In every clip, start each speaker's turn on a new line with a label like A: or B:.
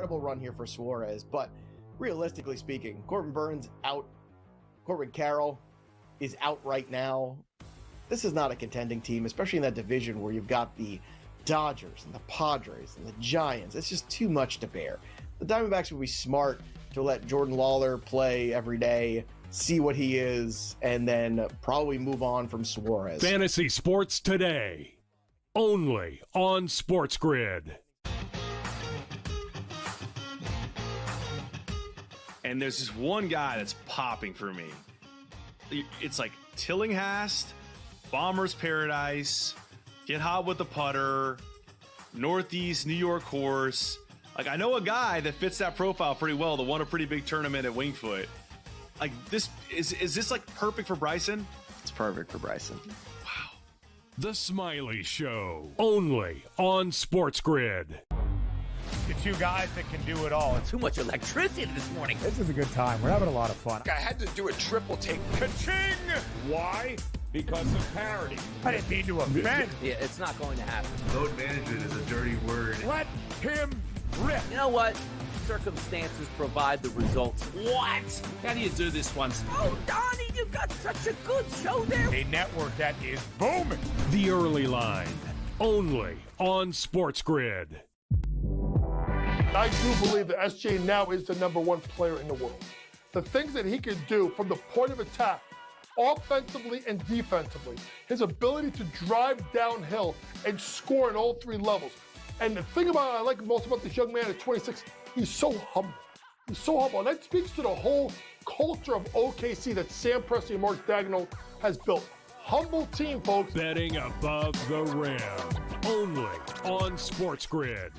A: incredible run here for Suarez, but realistically speaking, Corbin Burns out, Corbin Carroll is out right now. This is not a contending team, especially in that division where you've got the Dodgers and the Padres and the Giants. It's just too much to bear. The Diamondbacks would be smart to let Jordan Lawler play every day, see what he is, and then probably move on from Suarez.
B: Fantasy Sports Today, only on SportsGrid.
C: And there's this one guy that's popping for me. It's like Tillinghast, Bomber's Paradise, Get Hot with the Putter, Northeast New York Horse. Like, I know a guy that fits that profile pretty well that won a pretty big tournament at Wingfoot. Like, this is this like perfect for Bryson?
A: It's perfect for Bryson.
C: Wow.
B: The Smiley Show, only on SportsGrid.
D: The two guys that can do it all.
E: Too much electricity this morning.
D: This is a good time. We're having a lot of fun.
F: I had to do a triple take.
D: Ka-ching!
G: Why? Because of parity.
D: I didn't mean to offend.
E: Yeah, it's not going to happen.
H: Load management is a dirty word.
D: Let him rip.
E: You know what? Circumstances provide the results. What? How do you do this one? Oh, Donnie, you've got such a good show there.
D: A network that is booming.
B: The Early Line, only on SportsGrid.
I: I do believe that SJ now is the #1 player in the world. The things that he can do from the point of attack, offensively and defensively, his ability to drive downhill and score in all three levels. And the thing I like most about this young man at 26, he's so humble. He's so humble. And that speaks to the whole culture of OKC that Sam Presti and Mark Daigneault has built. Humble team, folks.
B: Betting above the rim, only on SportsGrid.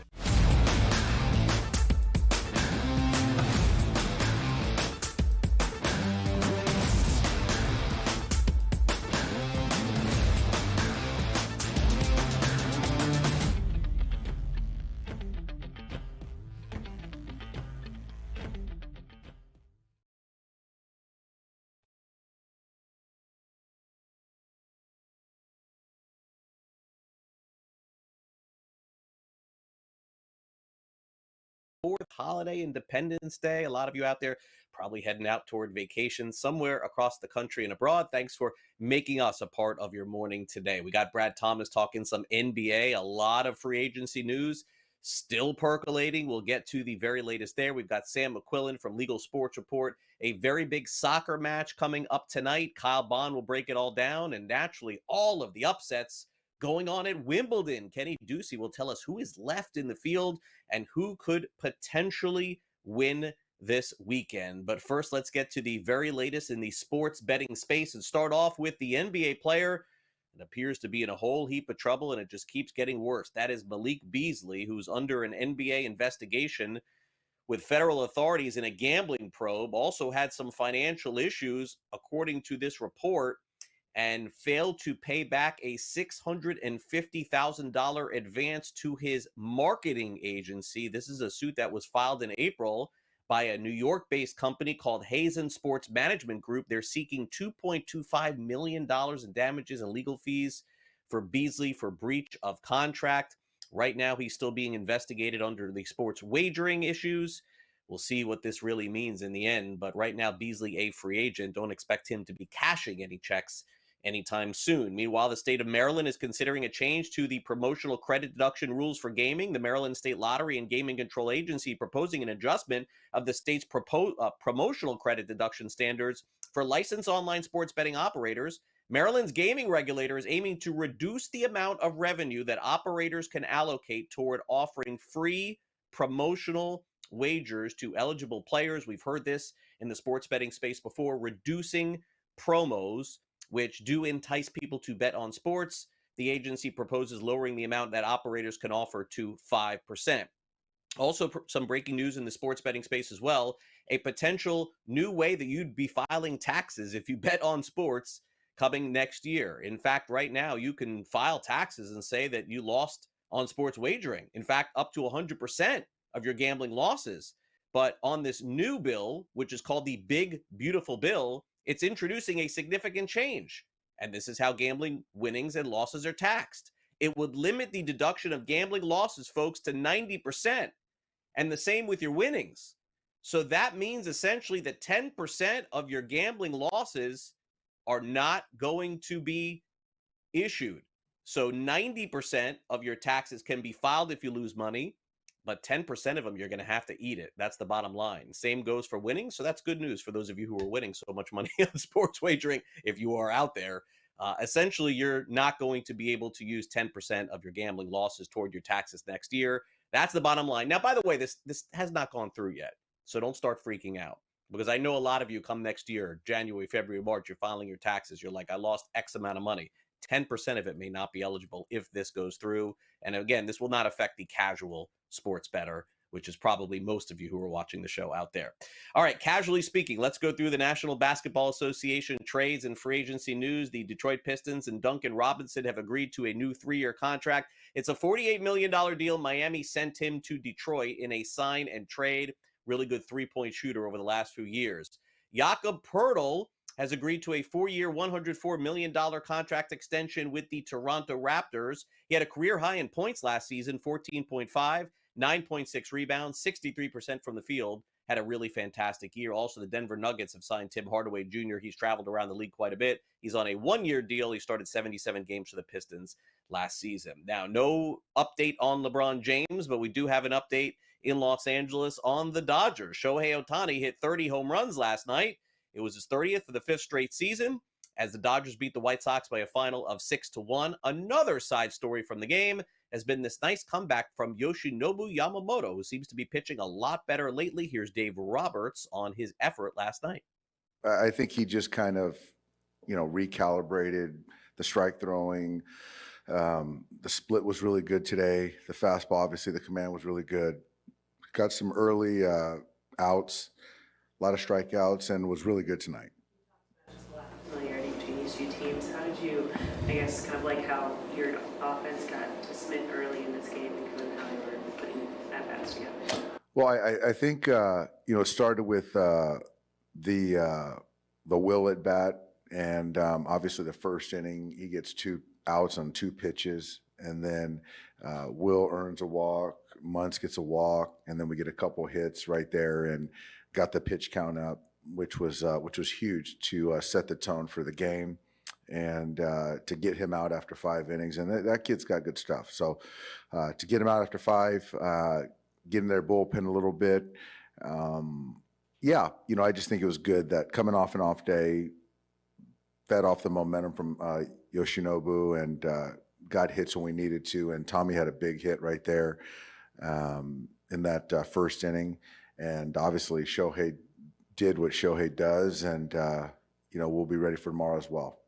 J: Fourth holiday, Independence Day. A lot of you out there probably heading out toward vacation somewhere across the country and abroad. Thanks for making us a part of your morning today. We got Brad Thomas talking some NBA, a lot of free agency news still percolating. We'll get to the very latest there. We've got Sam McQuillan from Legal Sports Report, a very big soccer match coming up tonight. Kyle Bonn will break it all down, and naturally all of the upsets going on at Wimbledon. Kenny Ducey will tell us who is left in the field and who could potentially win this weekend. But first, let's get to the very latest in the sports betting space and start off with the NBA player that appears to be in a whole heap of trouble, and it just keeps getting worse. That is Malik Beasley, who's under an NBA investigation with federal authorities in a gambling probe. Also had some financial issues, according to this report, and failed to pay back a $650,000 advance to his marketing agency. This is a suit that was filed in April by a New York-based company called Hazen Sports Management Group. They're seeking $2.25 million in damages and legal fees for Beasley for breach of contract. Right now, he's still being investigated under the sports wagering issues. We'll see what this really means in the end. But right now, Beasley, a free agent, don't expect him to be cashing any checks anytime soon. Meanwhile, the state of Maryland is considering a change to the promotional credit deduction rules for gaming. The Maryland State Lottery and Gaming Control Agency proposing an adjustment of the state's promotional credit deduction standards for licensed online sports betting operators. Maryland's gaming regulator is aiming to reduce the amount of revenue that operators can allocate toward offering free promotional wagers to eligible players. We've heard this in the sports betting space before, reducing promos which do entice people to bet on sports. The agency proposes lowering the amount that operators can offer to 5%. Also, some breaking news in the sports betting space as well. A potential new way that you'd be filing taxes if you bet on sports coming next year. In fact, right now, you can file taxes and say that you lost on sports wagering. In fact, up to 100% of your gambling losses. But on this new bill, which is called the Big Beautiful Bill, it's introducing a significant change. And this is how gambling winnings and losses are taxed. It would limit the deduction of gambling losses, folks, to 90%. And the same with your winnings. So that means essentially that 10% of your gambling losses are not going to be issued. So 90% of your taxes can be filed if you lose money, but 10% of them, you're going to have to eat it. That's the bottom line. Same goes for winning. So that's good news for those of you who are winning so much money on sports wagering. If you are out there, essentially, you're not going to be able to use 10% of your gambling losses toward your taxes next year. That's the bottom line. Now, by the way, this has not gone through yet. So don't start freaking out, because I know a lot of you come next year, January, February, March, you're filing your taxes. You're like, I lost X amount of money. 10% of it may not be eligible if this goes through. And again, this will not affect the casual sports bettor, which is probably most of you who are watching the show out there. All right, casually speaking, let's go through the National Basketball Association trades and free agency news. The Detroit Pistons and Duncan Robinson have agreed to a new 3-year contract. It's a $48 million deal. Miami sent him to Detroit in a sign and trade. Really good three-point shooter over the last few years. Jakob Poeltl has agreed to a 4-year, $104 million contract extension with the Toronto Raptors. He had a career high in points last season, 14.5, 9.6 rebounds, 63% from the field. Had a really fantastic year. Also, the Denver Nuggets have signed Tim Hardaway Jr. He's traveled around the league quite a bit. He's on a 1-year deal. He started 77 games for the Pistons last season. Now, no update on LeBron James, but we do have an update in Los Angeles on the Dodgers. Shohei Ohtani hit 30 home runs last night. It was his 30th for the 5th straight season as the Dodgers beat the White Sox by a final of 6-1. Another side story from the game has been this nice comeback from Yoshinobu Yamamoto, who seems to be pitching a lot better lately. Here's Dave Roberts on his effort last night.
F: I think he just kind of, recalibrated the strike throwing. The split was really good today. The fastball, obviously, the command was really good. Got some early outs, a lot of strikeouts, and was really good tonight.
K: Just a lot of familiarity between these two teams. How did you, kind of like how your offense got to Smith early in this game and kind of how you were putting at-bats together?
F: Well, I think, it started with the Will at bat, and obviously the first inning, he gets 2 outs on 2 pitches, and then Will earns a walk, Muntz gets a walk, and then we get a couple hits right there and got the pitch count up, which was huge to set the tone for the game and to get him out after 5 innings. And that kid's got good stuff. So to get him out after 5, getting their bullpen a little bit, I just think it was good that coming off an off day, fed off the momentum from Yoshinobu and got hits when we needed to. And Tommy had a big hit right there in that first inning. And obviously Shohei did what Shohei does, and, we'll be ready for tomorrow as well.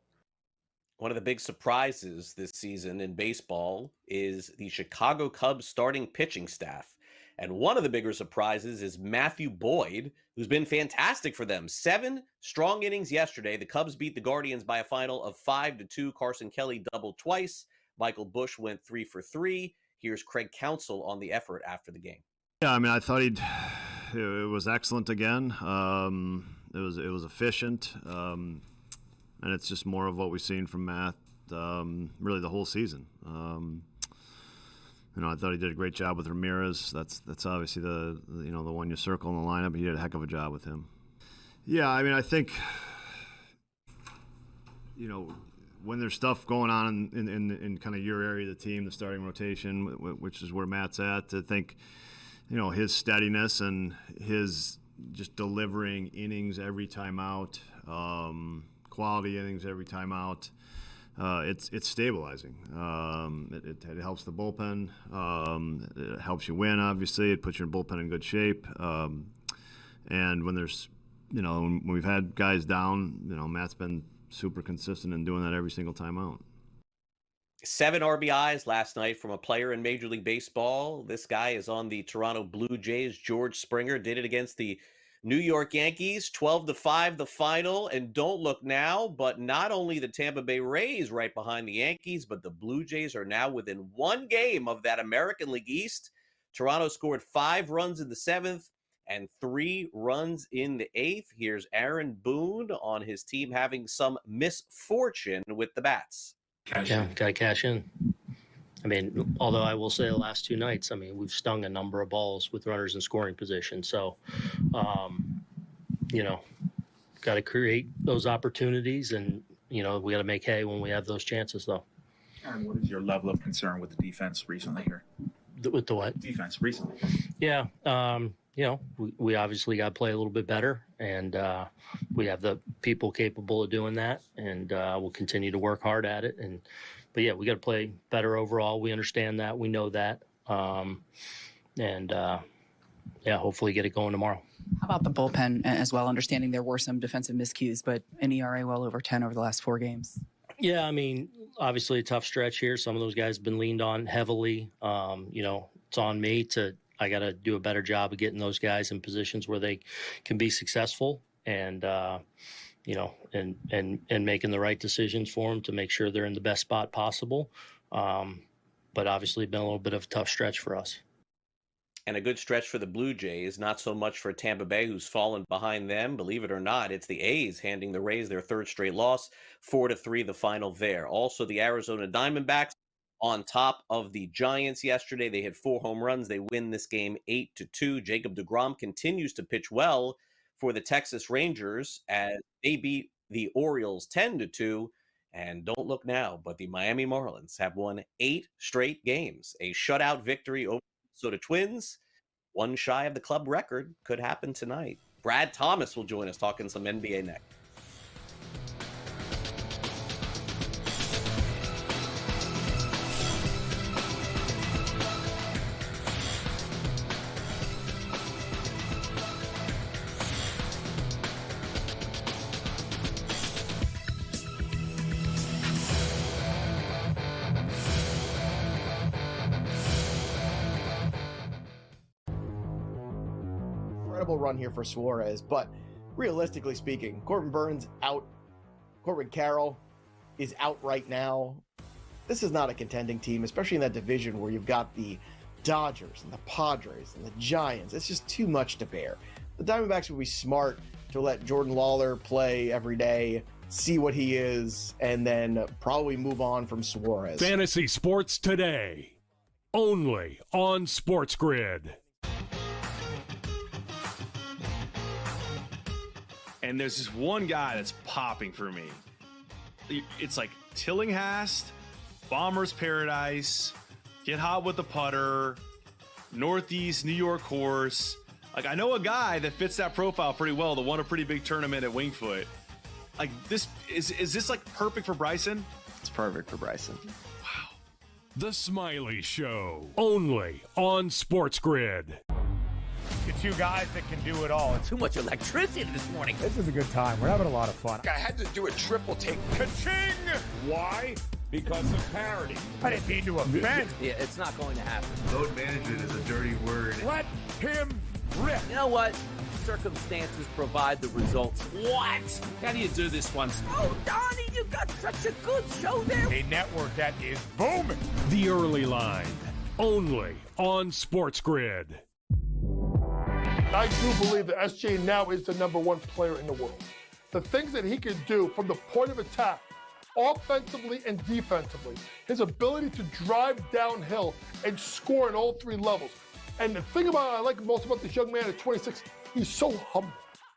J: One of the big surprises this season in baseball is the Chicago Cubs starting pitching staff. And one of the bigger surprises is Matthew Boyd, who's been fantastic for them. 7 strong innings yesterday. The Cubs beat the Guardians by a final of 5-2. Carson Kelly doubled twice. Michael Busch went 3 for 3. Here's Craig Counsell on the effort after the game.
L: Yeah, I thought it was excellent again. It was efficient, and it's just more of what we've seen from Matt really the whole season. I thought he did a great job with Ramirez. That's obviously the one you circle in the lineup. He did a heck of a job with him. Yeah, I think when there's stuff going on in kind of your area of the team, the starting rotation, which is where Matt's at, I think his steadiness and his just delivering innings every time out, quality innings every time out. It's stabilizing. It helps the bullpen. It helps you win, obviously. It puts your bullpen in good shape. And when there's, when we've had guys down, Matt's been super consistent in doing that every single time out.
J: 7 RBIs last night from a player in Major League Baseball. This guy is on the Toronto Blue Jays. George Springer did it against the New York Yankees, 12-5 the final. And don't look now, but not only the Tampa Bay Rays right behind the Yankees, but the Blue Jays are now within 1 game of that American League East. Toronto scored 5 runs in the 7th and 3 runs in the 8th. Here's Aaron Boone on his team having some misfortune with the bats.
M: Got to cash in. I mean, although I will say the last two nights, I mean, we've stung a number of balls with runners in scoring position. So, you know, got to create those opportunities, and, you know, we got to make hay when we have those chances, though.
N: Aaron, what is your level of concern with the defense recently here?
M: With the what?
N: Defense recently.
M: Yeah. You know, we obviously got to play a little bit better, and we have the people capable of doing that, and we'll continue to work hard at it. But yeah, we got to play better overall. We understand that. We know that. Yeah, hopefully get it going tomorrow.
O: How about the bullpen as well? Understanding there were some defensive miscues, but an ERA well over 10 over the last 4 games.
M: Yeah, I mean, obviously a tough stretch here. Some of those guys have been leaned on heavily. You know, it's on me I got to do a better job of getting those guys in positions where they can be successful, and you know, and making the right decisions for them to make sure they're in the best spot possible. But obviously been a little bit of a tough stretch for us.
J: And a good stretch for the Blue Jays, not so much for Tampa Bay, who's fallen behind them. Believe it or not, it's the A's handing the Rays their 3rd straight loss, 4-3 the final there. Also, the Arizona Diamondbacks on top of the Giants yesterday. They hit 4 home runs. They win this game 8-2. Jacob deGrom continues to pitch well for the Texas Rangers as they beat the Orioles 10-2. And don't look now, but the Miami Marlins have won 8 straight games. A shutout victory over the Minnesota Twins, one shy of the club record, could happen tonight. Brad Thomas will join us talking some NBA next.
A: Incredible run here for Suarez, but realistically speaking, Corbin Burns out. Corbin Carroll is out right now. This is not a contending team, especially in that division where you've got the Dodgers and the Padres and the Giants. It's just too much to bear. The Diamondbacks would be smart to let Jordan Lawler play every day, see what he is, and then probably move on from Suarez.
B: Fantasy Sports Today, only on SportsGrid.
C: And there's this one guy that's popping for me. It's like Tillinghast, Bomber's Paradise, Get Hot with the Putter, Northeast New York Horse. Like, I know a guy that fits that profile pretty well that won a pretty big tournament at Wingfoot. Like, this is this like perfect for Bryson?
A: It's perfect for Bryson.
C: Wow.
B: The Smiley Show, only on SportsGrid.
D: The 2 guys that can do it all.
E: Too much electricity this morning.
D: This is a good time. We're having a lot of fun.
H: I had to do a triple take.
G: Ka-ching! Why? Because of parity.
D: I didn't mean to offend.
E: Yeah, it's not going to happen.
H: Load management is a dirty word.
D: Let him rip.
E: You know what? Circumstances provide the results. What? How do you do this one? Oh, Donnie, you got such a good show there.
D: A network that is booming.
B: The Early Line, only on SportsGrid.
I: I do believe that SJ now is the #1 player in the world. The things that he can do from the point of attack, offensively and defensively, his ability to drive downhill and score at all 3 levels. And the thing I like most about this young man at 26, he's so humble.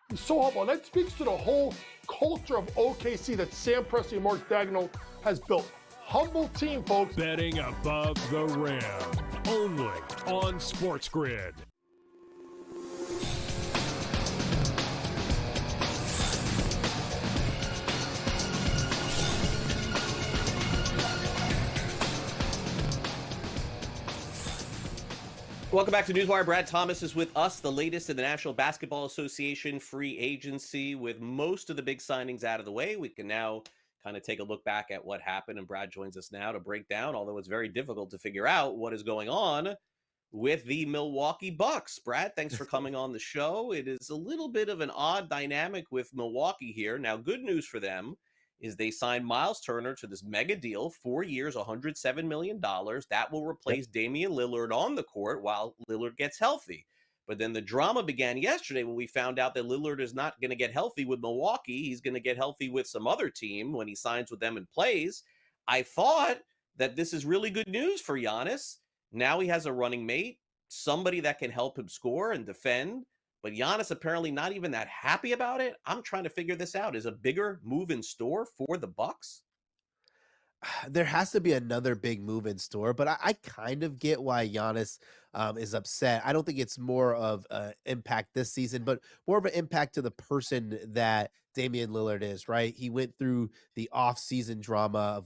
I: He's so humble. And that speaks to the whole culture of OKC that Sam Presti and Mark Daigneault has built. Humble team, folks.
B: Betting above the rim, only on SportsGrid.
J: Welcome back to NewsWire. Brad Thomas is with us, the latest in the National Basketball Association free agency. With most of the big signings out of the way, we can now kind of take a look back at what happened, and Brad joins us now to break down, although it's very difficult to figure out what is going on with the Milwaukee Bucks. Brad, thanks for coming on the show. It is a little bit of an odd dynamic with Milwaukee here. Now, good news for them is they signed Miles Turner to this mega deal, 4 years, $107 million. That will replace Damian Lillard on the court while Lillard gets healthy. But then the drama began yesterday when we found out that Lillard is not going to get healthy with Milwaukee. He's going to get healthy with some other team when he signs with them and plays. I thought that this is really good news for Giannis. Now he has a running mate, somebody that can help him score and defend. But Giannis apparently not even that happy about it. I'm trying to figure this out. Is a bigger move in store for the Bucks?
P: There has to be another big move in store, but I kind of get why Giannis is upset. I don't think it's more of an impact this season, but more of an impact to the person that Damian Lillard is, right? He went through the off-season drama of,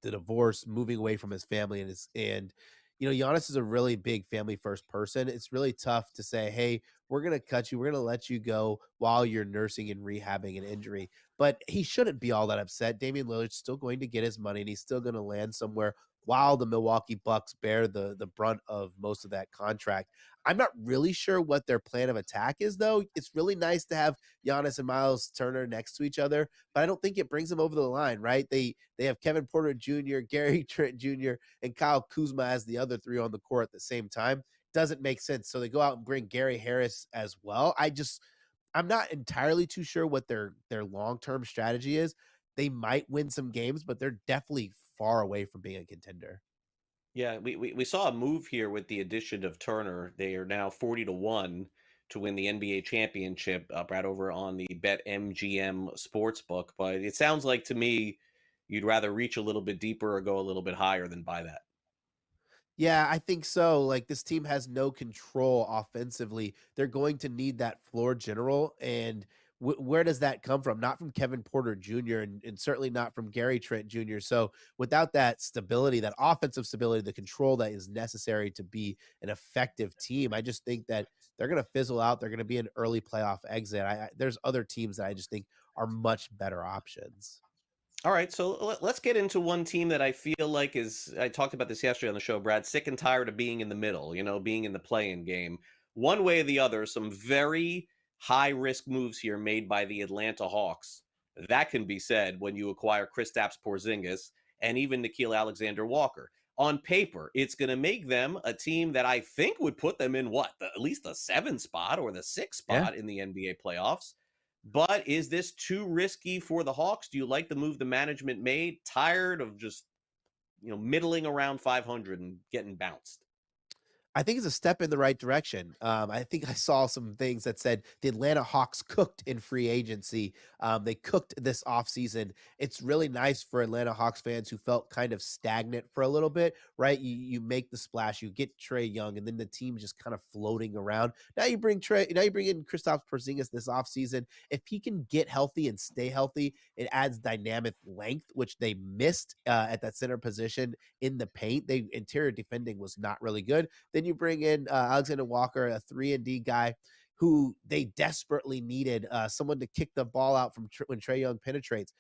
P: the divorce, moving away from his family and Giannis is a really big family first person. It's really tough to say, hey, we're going to cut you. We're going to let you go while you're nursing and rehabbing an injury. But he shouldn't be all that upset. Damian Lillard's still going to get his money and he's still going to land somewhere while the Milwaukee Bucks bear the brunt of most of that contract. I'm not really sure what their plan of attack is, though. It's really nice to have Giannis and Miles Turner next to each other, but I don't think it brings them over the line, right? They have Kevin Porter Jr., Gary Trent Jr., and Kyle Kuzma as the other three on the court at the same time. Doesn't make sense. So they go out and bring Gary Harris as well. I'm not entirely too sure what their long-term strategy is. They might win some games, but they're definitely far away from being a contender.
J: Yeah, we saw a move here with the addition of Turner. They are now 40-1 to win the NBA championship, right over on the BetMGM sportsbook. But it sounds like to me you'd rather reach a little bit deeper or go a little bit higher than buy that.
P: Yeah, I think so. Like this team has no control offensively. They're going to need that floor general. And where does that come from? Not from Kevin Porter Jr. and certainly not from Gary Trent Jr. So without that stability, that offensive stability, the control that is necessary to be an effective team, I just think that they're going to fizzle out. They're going to be an early playoff exit. There's other teams that I just think are much better options.
J: All right, so let's get into one team that I feel like I talked about this yesterday on the show, Brad, sick and tired of being in the middle, being in the play-in game. One way or the other, some very high-risk moves here made by the Atlanta Hawks. That can be said when you acquire Kristaps Porzingis and even Nickeil Alexander-Walker. On paper, it's going to make them a team that I think would put them in at least the 7th spot or the 6th spot in the NBA playoffs. But is this too risky for the Hawks? Do you like the move the management made? Tired of just, middling around 500 and getting bounced?
P: I think it's a step in the right direction. I think I saw some things that said the Atlanta Hawks cooked in free agency. They cooked this offseason. It's really nice for Atlanta Hawks fans who felt kind of stagnant for a little bit, right? You make the splash, you get Trae Young, and then the team just kind of floating around. Now you bring in Kristaps Porzingis this offseason. If he can get healthy and stay healthy, it adds dynamic length, which they missed at that center position in the paint. They interior defending was not really good. Then you bring in Alexander Walker, a 3-and-D guy who they desperately needed, someone to kick the ball out from when Trae Young penetrates.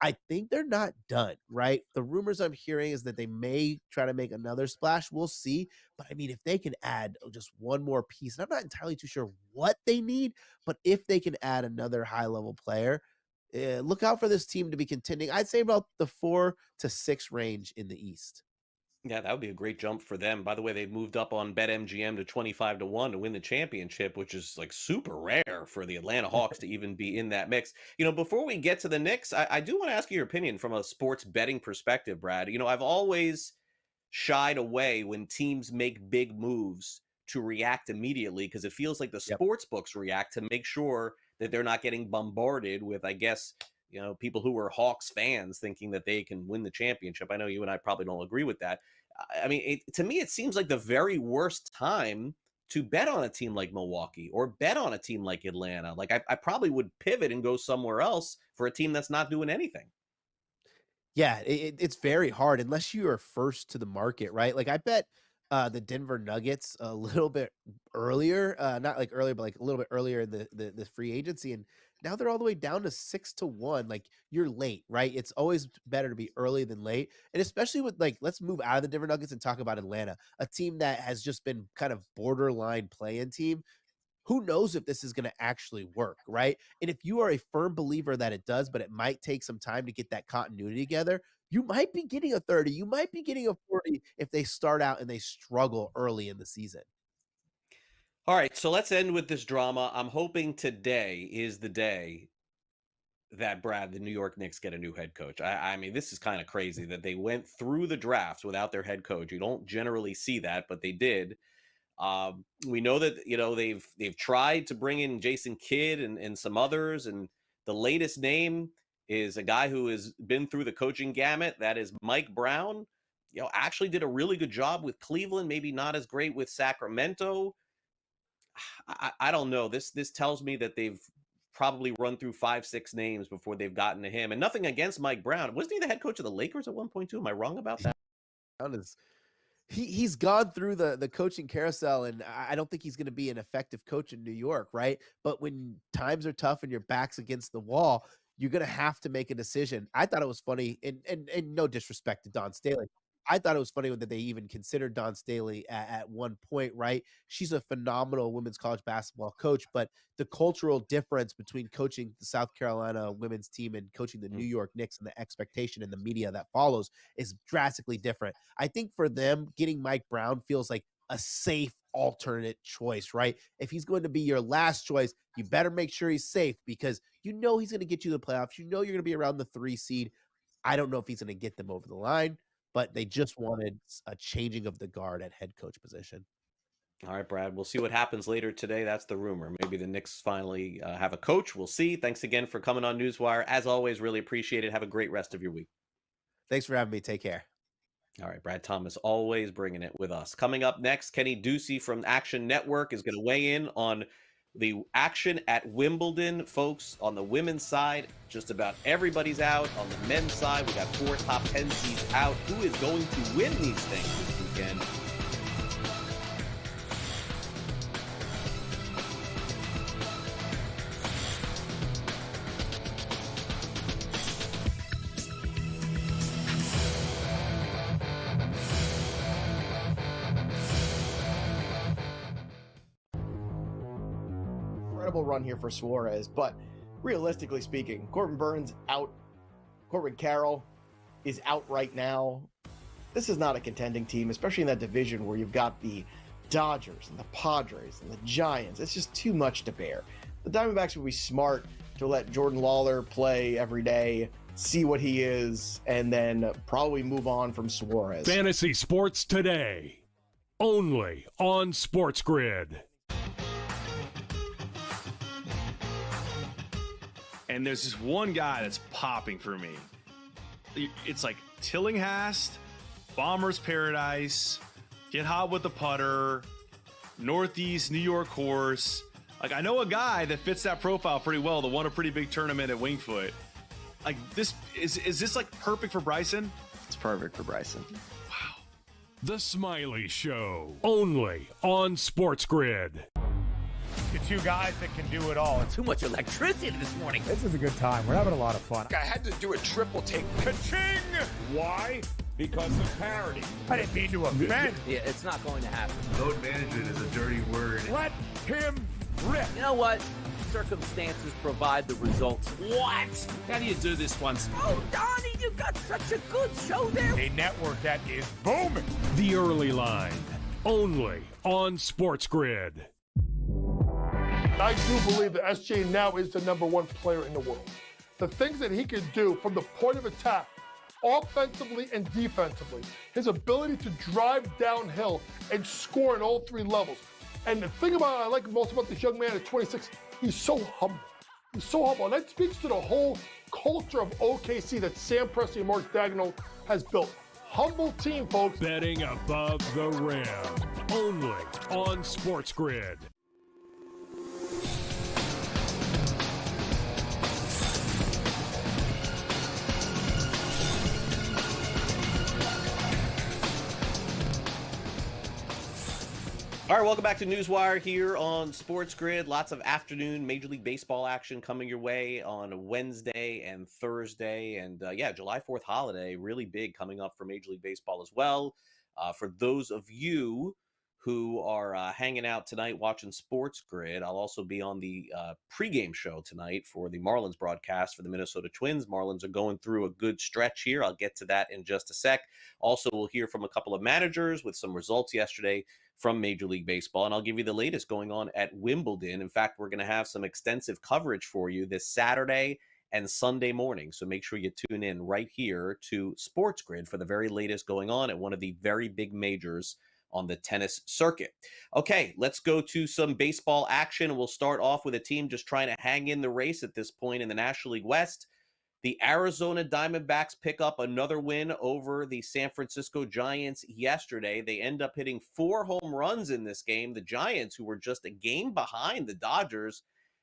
P: I think they're not done, right? The rumors I'm hearing is that they may try to make another splash. We'll see. But I mean, if they can add just one more piece, and I'm not entirely too sure what they need, but if they can add another high-level player, look out for this team to be contending. I'd say about the 4 to 6 range in the East.
J: Yeah, that would be a great jump for them. By the way, they moved up on BetMGM to 25-1 to win the championship, which is like super rare for the Atlanta Hawks to even be in that mix. Before we get to the Knicks, I do want to ask you your opinion from a sports betting perspective, Brad. I've always shied away when teams make big moves to react immediately because it feels like the sports books react to make sure that they're not getting bombarded with, I guess, people who are Hawks fans thinking that they can win the championship. I know you and I probably don't agree with that. I mean, to me, it seems like the very worst time to bet on a team like Milwaukee or bet on a team like Atlanta. Like I probably would pivot and go somewhere else for a team that's not doing anything.
P: Yeah, it's very hard unless you are first to the market, right? Like I bet the Denver Nuggets a little bit earlier, not like earlier, but like a little bit earlier in the free agency, and now they're all the way down to 6-1. Like you're late, right? It's always better to be early than late, and especially with let's move out of the Denver Nuggets and talk about Atlanta, a team that has just been kind of borderline play-in team. Who knows if this is going to actually work, right? And if you are a firm believer that it does, but it might take some time to get that continuity together, you might be getting a 30, you might be getting a 40 if they start out and they struggle early in the season.
J: All right, so let's end with this drama. I'm hoping today is the day that, Brad, the New York Knicks get a new head coach. I mean, this is kind of crazy that they went through the draft without their head coach. You don't generally see that, but they did. We know that they've tried to bring in Jason Kidd and some others, and the latest name is a guy who has been through the coaching gamut. That is Mike Brown. Actually did a really good job with Cleveland. Maybe not as great with Sacramento. I don't know. This tells me that they've probably run through 5-6 names before they've gotten to him. And nothing against Mike Brown. Wasn't he the head coach of the Lakers at one point too? Am I wrong about that?
P: Brown is he's gone through the coaching carousel, and I don't think he's going to be an effective coach in New York, right? But when times are tough and your back's against the wall, you're going to have to make a decision. I thought it was funny, and no disrespect to Don Staley, I thought it was funny that they even considered Don Staley at one point, right? She's a phenomenal women's college basketball coach, but the cultural difference between coaching the South Carolina women's team and coaching the New York Knicks and the expectation in the media that follows is drastically different. I think for them, getting Mike Brown feels like a safe alternate choice, right? If he's going to be your last choice, you better make sure he's safe because he's going to get you the playoffs. You're going to be around the 3 seed. I don't know if he's going to get them over the line, but they just wanted a changing of the guard at head coach position.
J: All right, Brad, we'll see what happens later today. That's the rumor. Maybe the Knicks finally have a coach. We'll see. Thanks again for coming on NewsWire. As always, really appreciate it. Have a great rest of your week.
P: Thanks for having me. Take care.
J: All right, Brad Thomas, always bringing it with us. Coming up next, Kenny Ducey from Action Network is going to weigh in on the action at Wimbledon. Folks, on the women's side, just about everybody's out. On the men's side, we got 4 top 10 seeds out. Who is going to win these things this weekend?
A: Incredible run here for Suarez, but realistically speaking, Corbin Burns out. Corbin Carroll is out right now. This is not a contending team, especially in that division where you've got the Dodgers and the Padres and the Giants. It's just too much to bear. The Diamondbacks would be smart to let Jordan Lawler play every day, see what he is, and then probably move on from Suarez.
B: Fantasy Sports Today, only on SportsGrid.
C: And there's this one guy that's popping for me. It's like Tillinghast, Bomber's Paradise, Get Hot with the Putter, Northeast New York Horse. Like, I know a guy that fits that profile pretty well that won a pretty big tournament at Wingfoot. Like, this is this like perfect for Bryson?
A: It's perfect for Bryson.
C: Wow.
B: The Smiley Show, only on SportsGrid.
D: The 2 guys that can do it all.
E: Too much electricity this morning.
D: This is a good time. We're having a lot of fun.
H: I had to do a triple take.
G: Ka-ching! Why? Because of parity.
D: I didn't mean to offend.
E: Yeah, it's not going to happen.
H: Load management is a dirty word.
D: Let him rip.
E: You know what? Circumstances provide the results. What? How do you do this one? Oh, Donnie, you got such a good show there.
D: A network that is booming.
B: The Early Line, only on SportsGrid.
I: I do believe that SJ now is the #1 player in the world. The things that he can do from the point of attack, offensively and defensively, his ability to drive downhill and score on all 3 levels. And the thing I like most about this young man at 26, he's so humble. He's so humble. And that speaks to the whole culture of OKC that Sam Presti and Mark Daigneault has built. Humble team, folks.
B: Betting above the rim, only on SportsGrid.
J: All right, welcome back to NewsWire here on SportsGrid. Lots of afternoon Major League Baseball action coming your way on Wednesday and Thursday. And July 4th holiday, really big coming up for Major League Baseball as well. For those of you who are hanging out tonight watching SportsGrid, I'll also be on the pregame show tonight for the Marlins broadcast for the Minnesota Twins. Marlins are going through a good stretch here. I'll get to that in just a sec. Also, we'll hear from a couple of managers with some results yesterday from Major League Baseball, and I'll give you the latest going on at Wimbledon. In fact, we're going to have some extensive coverage for you this Saturday and Sunday morning. So make sure you tune in right here to SportsGrid for the very latest going on at one of the very big majors on the tennis circuit. Okay, let's go to some baseball action. We'll start off with a team just trying to hang in the race at this point in the National League West. The Arizona Diamondbacks pick up another win over the San Francisco Giants yesterday. They end up hitting 4 home runs in this game. The Giants, who were just a game behind the Dodgers,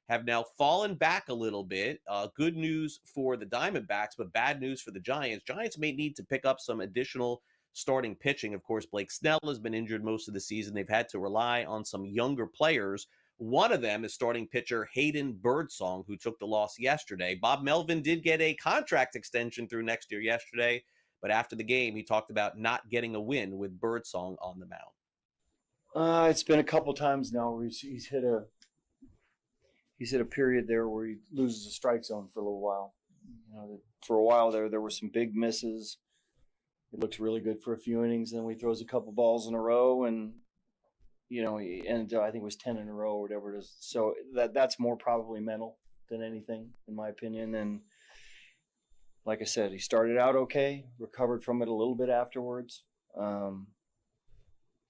J: have now fallen back a little bit. Good news for the Diamondbacks, but bad news for the Giants. Giants may need to pick up some additional starting pitching. Of course, Blake Snell has been injured most of the season. They've had to rely on some younger players. One of them is starting pitcher Hayden Birdsong, who took the loss yesterday. Bob Melvin did get a contract extension through next year yesterday, but after the game, he talked about not getting a win with Birdsong on the mound.
Q: It's been a couple times now where he's hit a period there where he loses the strike zone for a little while. For a while there were some big misses. It looked really good for a few innings, and then he throws a couple balls in a row, and he ended up, I think it was 10 in a row or whatever it is. So that's more probably mental than anything, in my opinion. And like I said, he started out okay, recovered from it a little bit afterwards,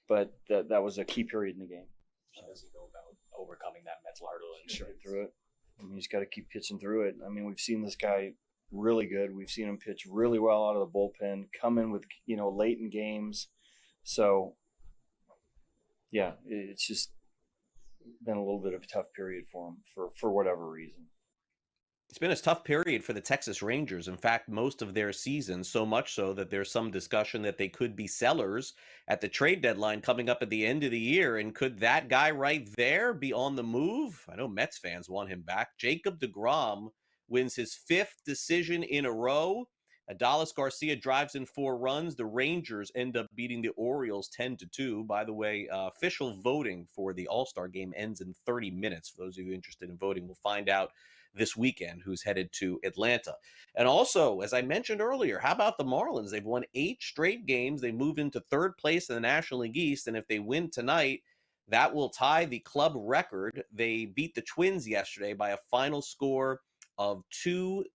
Q: but that was a key period in the game.
R: How does he go about overcoming that mental hurdle and
Q: Get through it? I mean, he's got to keep pitching through it. I mean, we've seen this guy really good. We've seen him pitch really well out of the bullpen, come in with, late in games. So, yeah, it's just been a little bit of a tough period for him for whatever reason.
J: It's been a tough period for the Texas Rangers. In fact, most of their season, so much so that there's some discussion that they could be sellers at the trade deadline coming up at the end of the year. And could that guy right there be on the move? I know Mets fans want him back. Jacob deGrom wins his 5th decision in a row. Adolis Garcia drives in 4 runs. The Rangers end up beating the Orioles 10-2. By the way, official voting for the All-Star game ends in 30 minutes. For those of you interested in voting, we'll find out this weekend who's headed to Atlanta. And also, as I mentioned earlier, how about the Marlins? They've won 8 straight games. They move into 3rd place in the National League East, and if they win tonight, that will tie the club record. They beat the Twins yesterday by a final score of 2-0.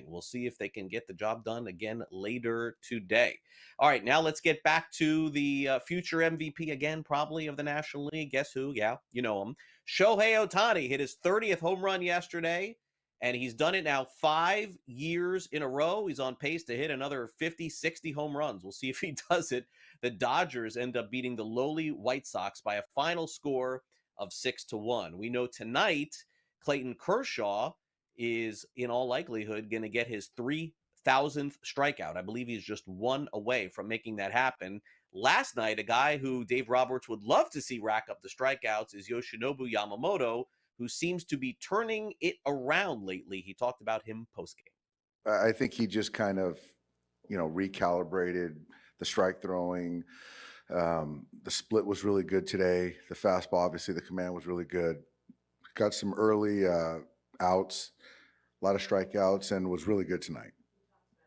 J: We'll see if they can get the job done again later today. All right, now let's get back to the future MVP again, probably of the National League. Guess who? Yeah, you know him. Shohei Ohtani hit his 30th home run yesterday, and he's done it now 5 years in a row. He's on pace to hit another 50, 60 home runs. We'll see if he does it. The Dodgers end up beating the lowly White Sox by a final score of 6-1. We know tonight Clayton Kershaw is in all likelihood going to get his 3,000th strikeout. I believe he's just 1 away from making that happen. Last night, a guy who Dave Roberts would love to see rack up the strikeouts is Yoshinobu Yamamoto, who seems to be turning it around lately. He talked about him postgame.
F: I think he just kind of, recalibrated the strike throwing. The split was really good today. The fastball, obviously, the command was really good. Got some early outs, a lot of strikeouts, and was really good tonight.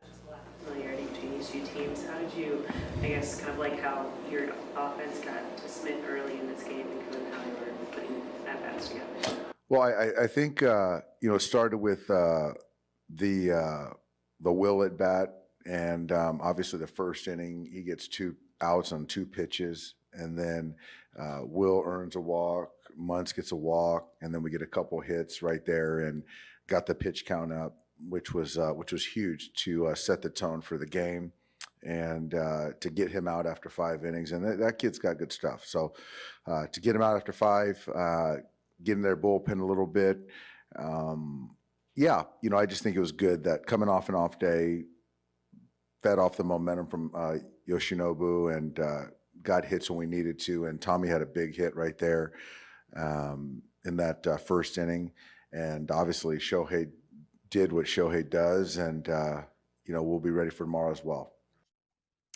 K: There's a lot of familiarity between these 2 teams. How did you, kind of like how your offense got to Smith early in this game and kind of how you were putting at-bats together?
F: Well, I think, it started with the Will at bat, and obviously the first inning, he gets 2 outs on 2 pitches, and then Will earns a walk, Muntz gets a walk, and then we get a couple hits right there and got the pitch count up, which was huge to set the tone for the game and to get him out after 5 innings. And that kid's got good stuff. So to get him out after 5, get in their bullpen a little bit. I just think it was good that coming off an off day, fed off the momentum from Yoshinobu and got hits when we needed to. And Tommy had a big hit right there in that first inning. And obviously Shohei did what Shohei does, and we'll be ready for tomorrow as well.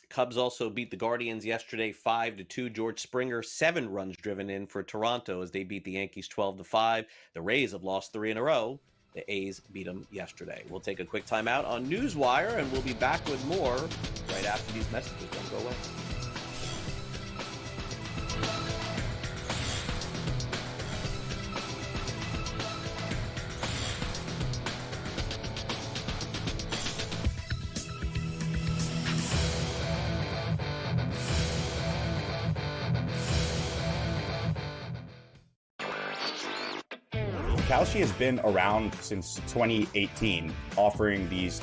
J: Cubs also beat the Guardians yesterday 5-2. George Springer, 7 runs driven in for Toronto as they beat the Yankees 12-5. The Rays have lost 3 in a row. The A's beat them yesterday. We'll take a quick timeout on NewsWire, and we'll be back with more right after these messages. Don't go away.
S: Kalshi has been around since 2018, offering these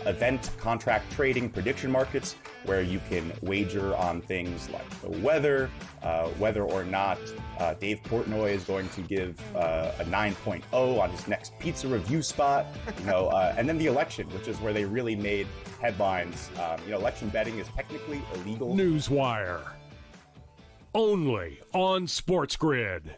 S: event contract trading prediction markets where you can wager on things like the weather, whether or not Dave Portnoy is going to give a 9.0 on his next pizza review spot, and then the election, which is where they really made headlines. Election betting is technically illegal.
B: NewsWire. Only on SportsGrid.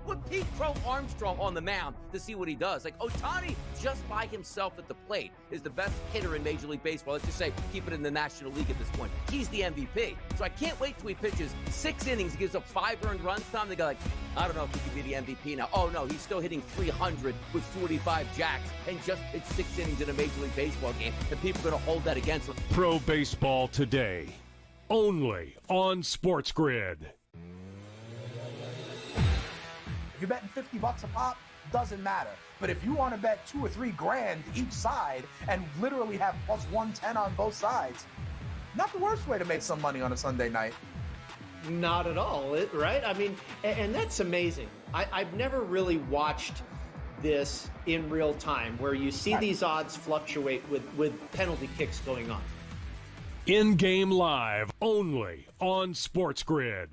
E: Put Pete Crow Armstrong on the mound to see what he does. Like, Ohtani, just by himself at the plate, is the best hitter in Major League Baseball. Let's just say, keep it in the National League at this point. He's the MVP. So I can't wait till he pitches 6 innings, he gives up 5 earned runs. Time they go like, I don't know if he could be the MVP now. Oh, no, he's still hitting 300 with 45 jacks and just pitched 6 innings in a Major League Baseball game. And people are going to hold that against him.
B: Pro Baseball Today. Only on SportsGrid.
T: If you're betting $50 a pop, doesn't matter. But if you want to bet $2 or $3 grand each side and literally have plus 110 on both sides, not the worst way to make some money on a Sunday night.
U: Not at all, right? I mean, and that's amazing. I've never really watched this in real time where you see these odds fluctuate with penalty kicks going on.
B: In-game live, only on SportsGrid.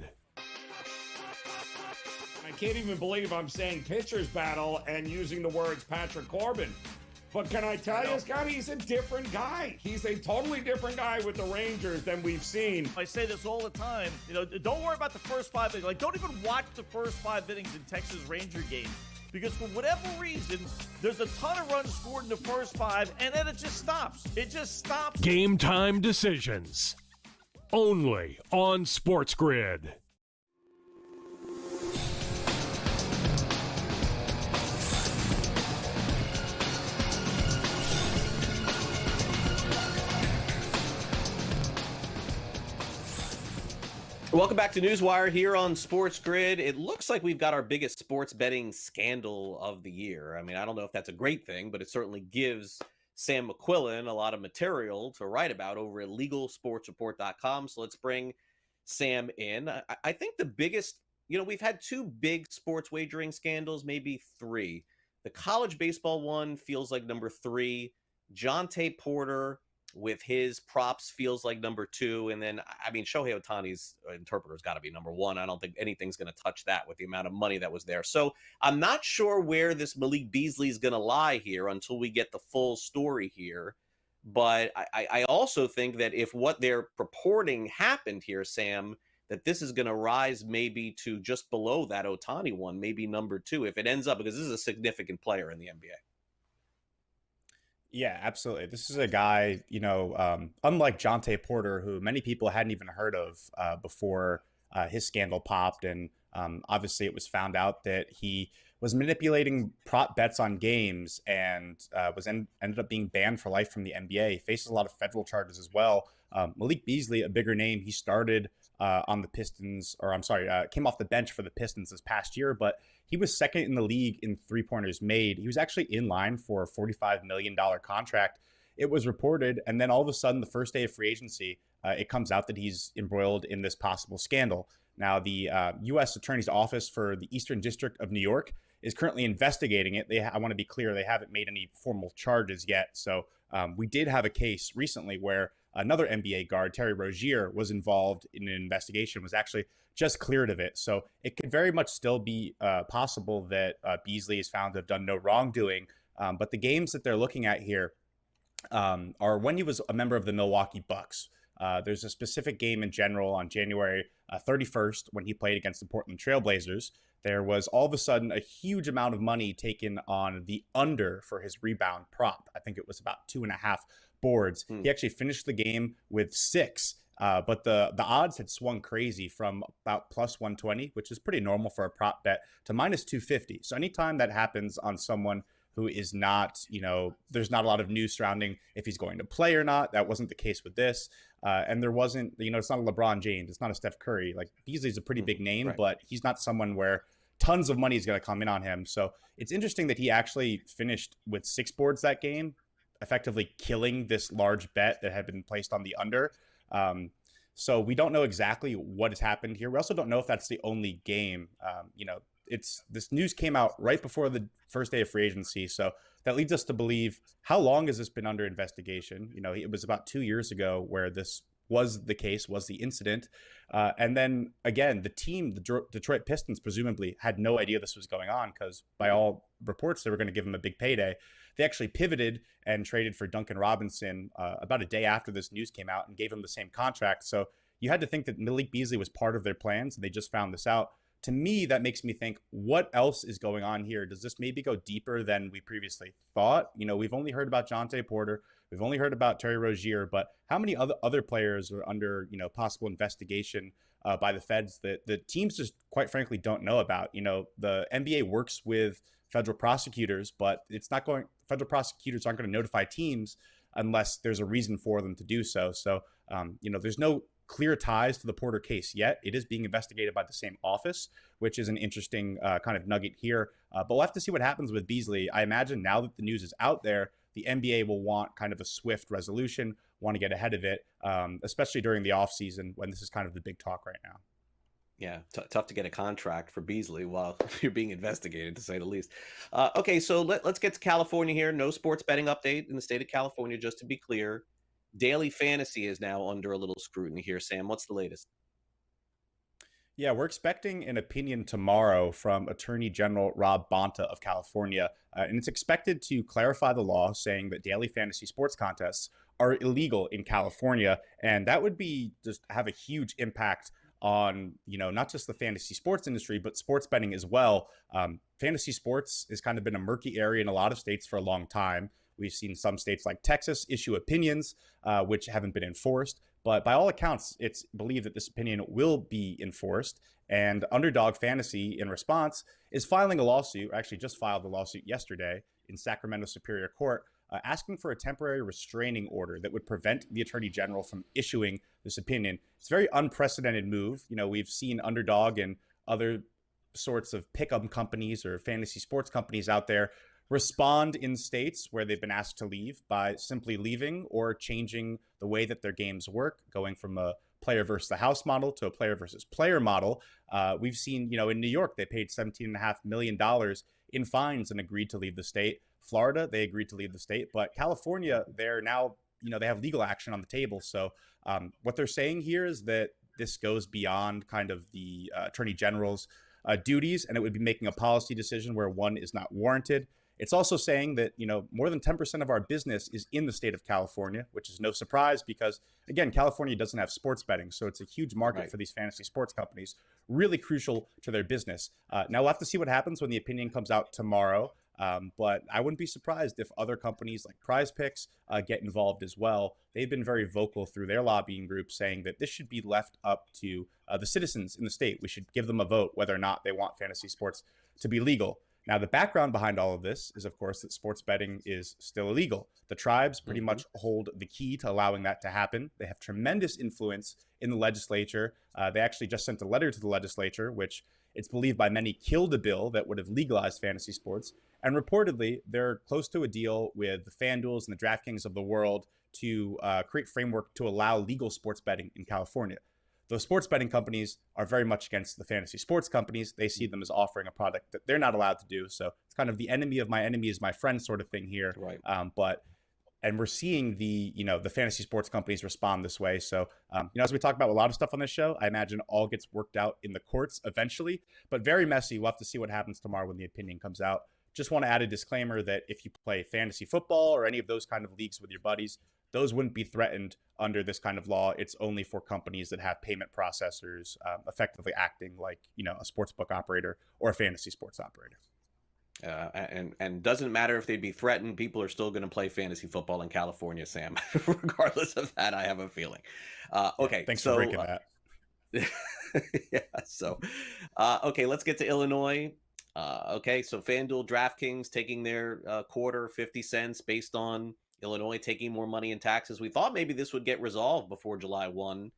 G: I can't even believe I'm saying pitcher's battle and using the words Patrick Corbin. But can I tell you, Scott, he's a different guy. He's a totally different guy with the Rangers than we've seen.
V: I say this all the time. Don't worry about the first 5 innings. Like, don't even watch the first 5 innings in Texas Ranger games. Because for whatever reason, there's a ton of runs scored in the first 5, and then it just stops. It just stops.
B: Game time decisions. Only on SportsGrid.
J: Welcome back to NewsWire here on SportsGrid. It looks like we've got our biggest sports betting scandal of the year. I mean, I don't know if that's a great thing, but it certainly gives Sam McQuillan a lot of material to write about over at LegalSportsReport.com. So let's bring Sam in. I think the biggest, we've had 2 big sports wagering scandals, maybe 3. The college baseball one feels like number 3. Jonte Porter with his props feels like number 2. And then, I mean, Shohei Ohtani's interpreter's got to be number 1. I don't think anything's going to touch that with the amount of money that was there. So I'm not sure where this Malik Beasley is going to lie here until we get the full story here. But I also think that if what they're purporting happened here, Sam, that this is going to rise maybe to just below that Ohtani one, maybe number 2, if it ends up, because this is a significant player in the NBA.
S: Yeah, absolutely. This is a guy, unlike Jonte Porter, who many people hadn't even heard of before his scandal popped. And obviously it was found out that he was manipulating prop bets on games and ended up being banned for life from the NBA. He faces a lot of federal charges as well. Malik Beasley, a bigger name, he started on the Pistons, came off the bench for the Pistons this past year, but he was second in the league in 3-pointers made. He was actually in line for a $45 million contract. It was reported, and then all of a sudden, the first day of free agency, it comes out that he's embroiled in this possible scandal. Now, the U.S. Attorney's Office for the Eastern District of New York is currently investigating it. I want to be clear, they haven't made any formal charges yet. So we did have a case recently where another NBA guard, Terry Rozier, was involved in an investigation, was actually just cleared of it. So it could very much still be possible that Beasley is found to have done no wrongdoing. But the games that they're looking at here are when he was a member of the Milwaukee Bucks. There's a specific game in general on January 31st when he played against the Portland Trailblazers. There was all of a sudden a huge amount of money taken on the under for his rebound prop. I think it was about 2.5 boards. He actually finished the game with 6. But the odds had swung crazy from about plus 120, which is pretty normal for a prop bet, to minus 250. So anytime that happens on someone who is not, there's not a lot of news surrounding if he's going to play or not. That wasn't the case with this. And there wasn't, it's not a LeBron James. It's not a Steph Curry. Like, Beasley's a pretty big name, right, but he's not someone where tons of money is going to come in on him. So it's interesting that he actually finished with 6 boards that game, effectively killing this large bet that had been placed on the under. So we don't know exactly what has happened here. We also don't know if that's the only game. This news came out right before the first day of free agency. So that leads us to believe, how long has this been under investigation? It was about 2 years ago where this was the case, was the incident. And then again, the team, the Detroit Pistons, presumably had no idea this was going on because by all reports, they were going to give him a big payday. They actually pivoted and traded for Duncan Robinson about a day after this news came out and gave him the same contract. So you had to think that Malik Beasley was part of their plans, and they just found this out. To me, that makes me think, what else is going on here? Does this maybe go deeper than we previously thought? We've only heard about Jonte Porter. We've only heard about Terry Rozier, but how many other players are under, possible investigation by the feds that the teams just quite frankly don't know about? The NBA works with federal prosecutors, but federal prosecutors aren't going to notify teams unless there's a reason for them to do so. So, there's no clear ties to the Porter case yet. It is being investigated by the same office, which is an interesting kind of nugget here. But we'll have to see what happens with Beasley. I imagine now that the news is out there, the NBA will want kind of a swift resolution, want to get ahead of it, especially during the offseason when this is kind of the big talk right now.
J: Yeah, tough to get a contract for Beasley while you're being investigated, to say the least. Okay, so let's get to California here. No sports betting update in the state of California, just to be clear. Daily fantasy is now under a little scrutiny here. Sam, what's the latest?
S: Yeah, we're expecting an opinion tomorrow from Attorney General Rob Bonta of California, and it's expected to clarify the law saying that daily fantasy sports contests are illegal in California, and that would be just have a huge impact on, not just the fantasy sports industry, but sports betting as well. Fantasy sports has kind of been a murky area in a lot of states for a long time. We've seen some states like Texas issue opinions, which haven't been enforced. But by all accounts, it's believed that this opinion will be enforced. And Underdog Fantasy, in response, is filing a lawsuit, actually just filed a lawsuit yesterday in Sacramento Superior Court, asking for a temporary restraining order that would prevent the Attorney General from issuing this opinion. It's a very unprecedented move. We've seen Underdog and other sorts of pick-up companies or fantasy sports companies out there respond in states where they've been asked to leave by simply leaving or changing the way that their games work, going from a player versus the house model to a player versus player model. We've seen, in New York, they paid $17.5 million in fines and agreed to leave the state. Florida, they agreed to leave the state. But California, they're now, they have legal action on the table. So what they're saying here is that this goes beyond kind of the Attorney General's duties, and it would be making a policy decision where one is not warranted. It's also saying that, more than 10% of our business is in the state of California, which is no surprise because, again, California doesn't have sports betting. So it's a huge market for these fantasy sports companies, really crucial to their business. Now we'll have to see what happens when the opinion comes out tomorrow. But I wouldn't be surprised if other companies like Prize Picks get involved as well. They've been very vocal through their lobbying group saying that this should be left up to the citizens in the state. We should give them a vote whether or not they want fantasy sports to be legal. Now, the background behind all of this is, of course, that sports betting is still illegal. The tribes pretty much hold the key to allowing that to happen. They have tremendous influence in the legislature. They actually just sent a letter to the legislature, which it's believed by many killed a bill that would have legalized fantasy sports. And reportedly, they're close to a deal with the FanDuels and the DraftKings of the world to create framework to allow legal sports betting in California. Those sports betting companies are very much against the fantasy sports companies. They see them as offering a product that they're not allowed to do. So it's kind of the enemy of my enemy is my friend sort of thing here.
J: Right.
S: And we're seeing the fantasy sports companies respond this way. So, as we talk about a lot of stuff on this show, I imagine all gets worked out in the courts eventually, but very messy. We'll have to see what happens tomorrow when the opinion comes out. Just want to add a disclaimer that if you play fantasy football or any of those kind of leagues with your buddies, those wouldn't be threatened under this kind of law. It's only for companies that have payment processors effectively acting like, a sportsbook operator or a fantasy sports operator.
J: And doesn't matter if they'd be threatened, people are still going to play fantasy football in California, Sam. Regardless of that, I have a feeling. Okay.
S: Thanks for breaking that.
J: Yeah. So, okay, let's get to Illinois. Okay, so FanDuel, DraftKings taking their quarter, 50 cents based on Illinois taking more money in taxes. We thought maybe this would get resolved before July 1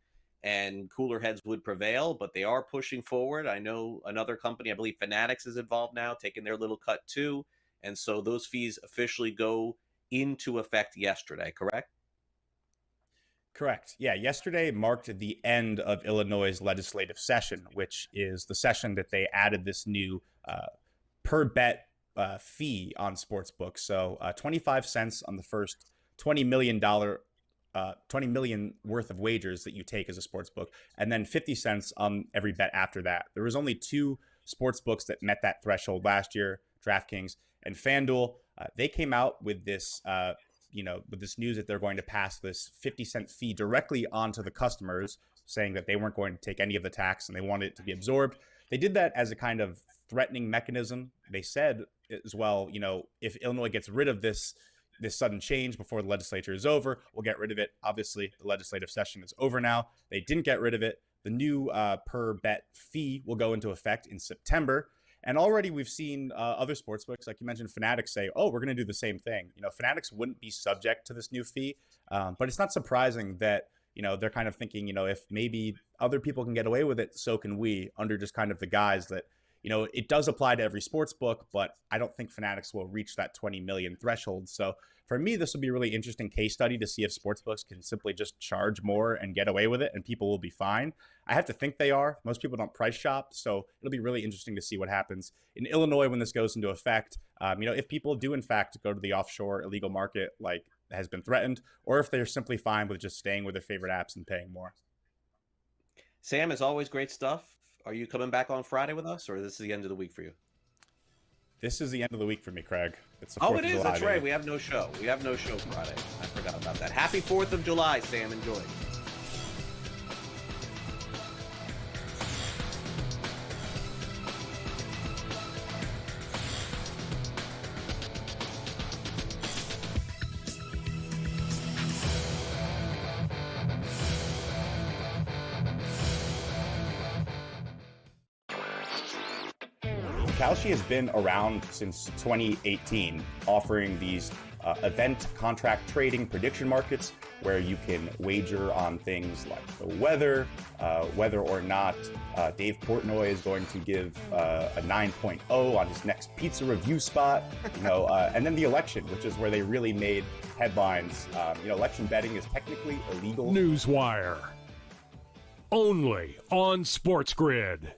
J: and cooler heads would prevail, but they are pushing forward. I know another company, I believe Fanatics is involved now, taking their little cut too. And so those fees officially go into effect yesterday, correct?
S: Correct. Yeah, yesterday marked the end of Illinois' legislative session, which is the session that they added this new per bet fee on sportsbooks. So 25 cents on the first $20 million 20 million worth of wagers that you take as a sports book, and then 50 cents on every bet after that. There was only two sports books that met that threshold last year, DraftKings and FanDuel. They came out with this, with this news that they're going to pass this 50-cent fee directly onto the customers, saying that they weren't going to take any of the tax and they wanted it to be absorbed. They did that as a kind of threatening mechanism. They said as well, if Illinois gets rid of this sudden change before the legislature is over, we'll get rid of it. Obviously, the legislative session is over now. They didn't get rid of it. The new per bet fee will go into effect in September. And already we've seen other sportsbooks, like you mentioned, Fanatics say, oh, we're going to do the same thing. Fanatics wouldn't be subject to this new fee. But it's not surprising that, they're kind of thinking, if maybe other people can get away with it, so can we, under just kind of the guise that, it does apply to every sports book, but I don't think Fanatics will reach that 20 million threshold. So for me, this will be a really interesting case study to see if sports books can simply just charge more and get away with it and people will be fine. I have to think they are. Most people don't price shop. So it'll be really interesting to see what happens in Illinois when this goes into effect. If people do in fact go to the offshore illegal market like has been threatened, or if they're simply fine with just staying with their favorite apps and paying more.
J: Sam, as always, great stuff. Are you coming back on Friday with us, or this is the end of the week for you?
S: This is the end of the week for me, Craig. It's the 4th
J: Oh,
S: of
J: it is.
S: July,
J: That's right. We have no show. We have no show Friday. I forgot about that. Happy 4th of July, Sam. Enjoy.
S: Kalshi has been around since 2018, offering these event contract trading prediction markets where you can wager on things like the weather, whether or not Dave Portnoy is going to give a 9.0 on his next pizza review spot, and then the election, which is where they really made headlines. Election betting is technically illegal.
B: NewsWire. Only on SportsGrid.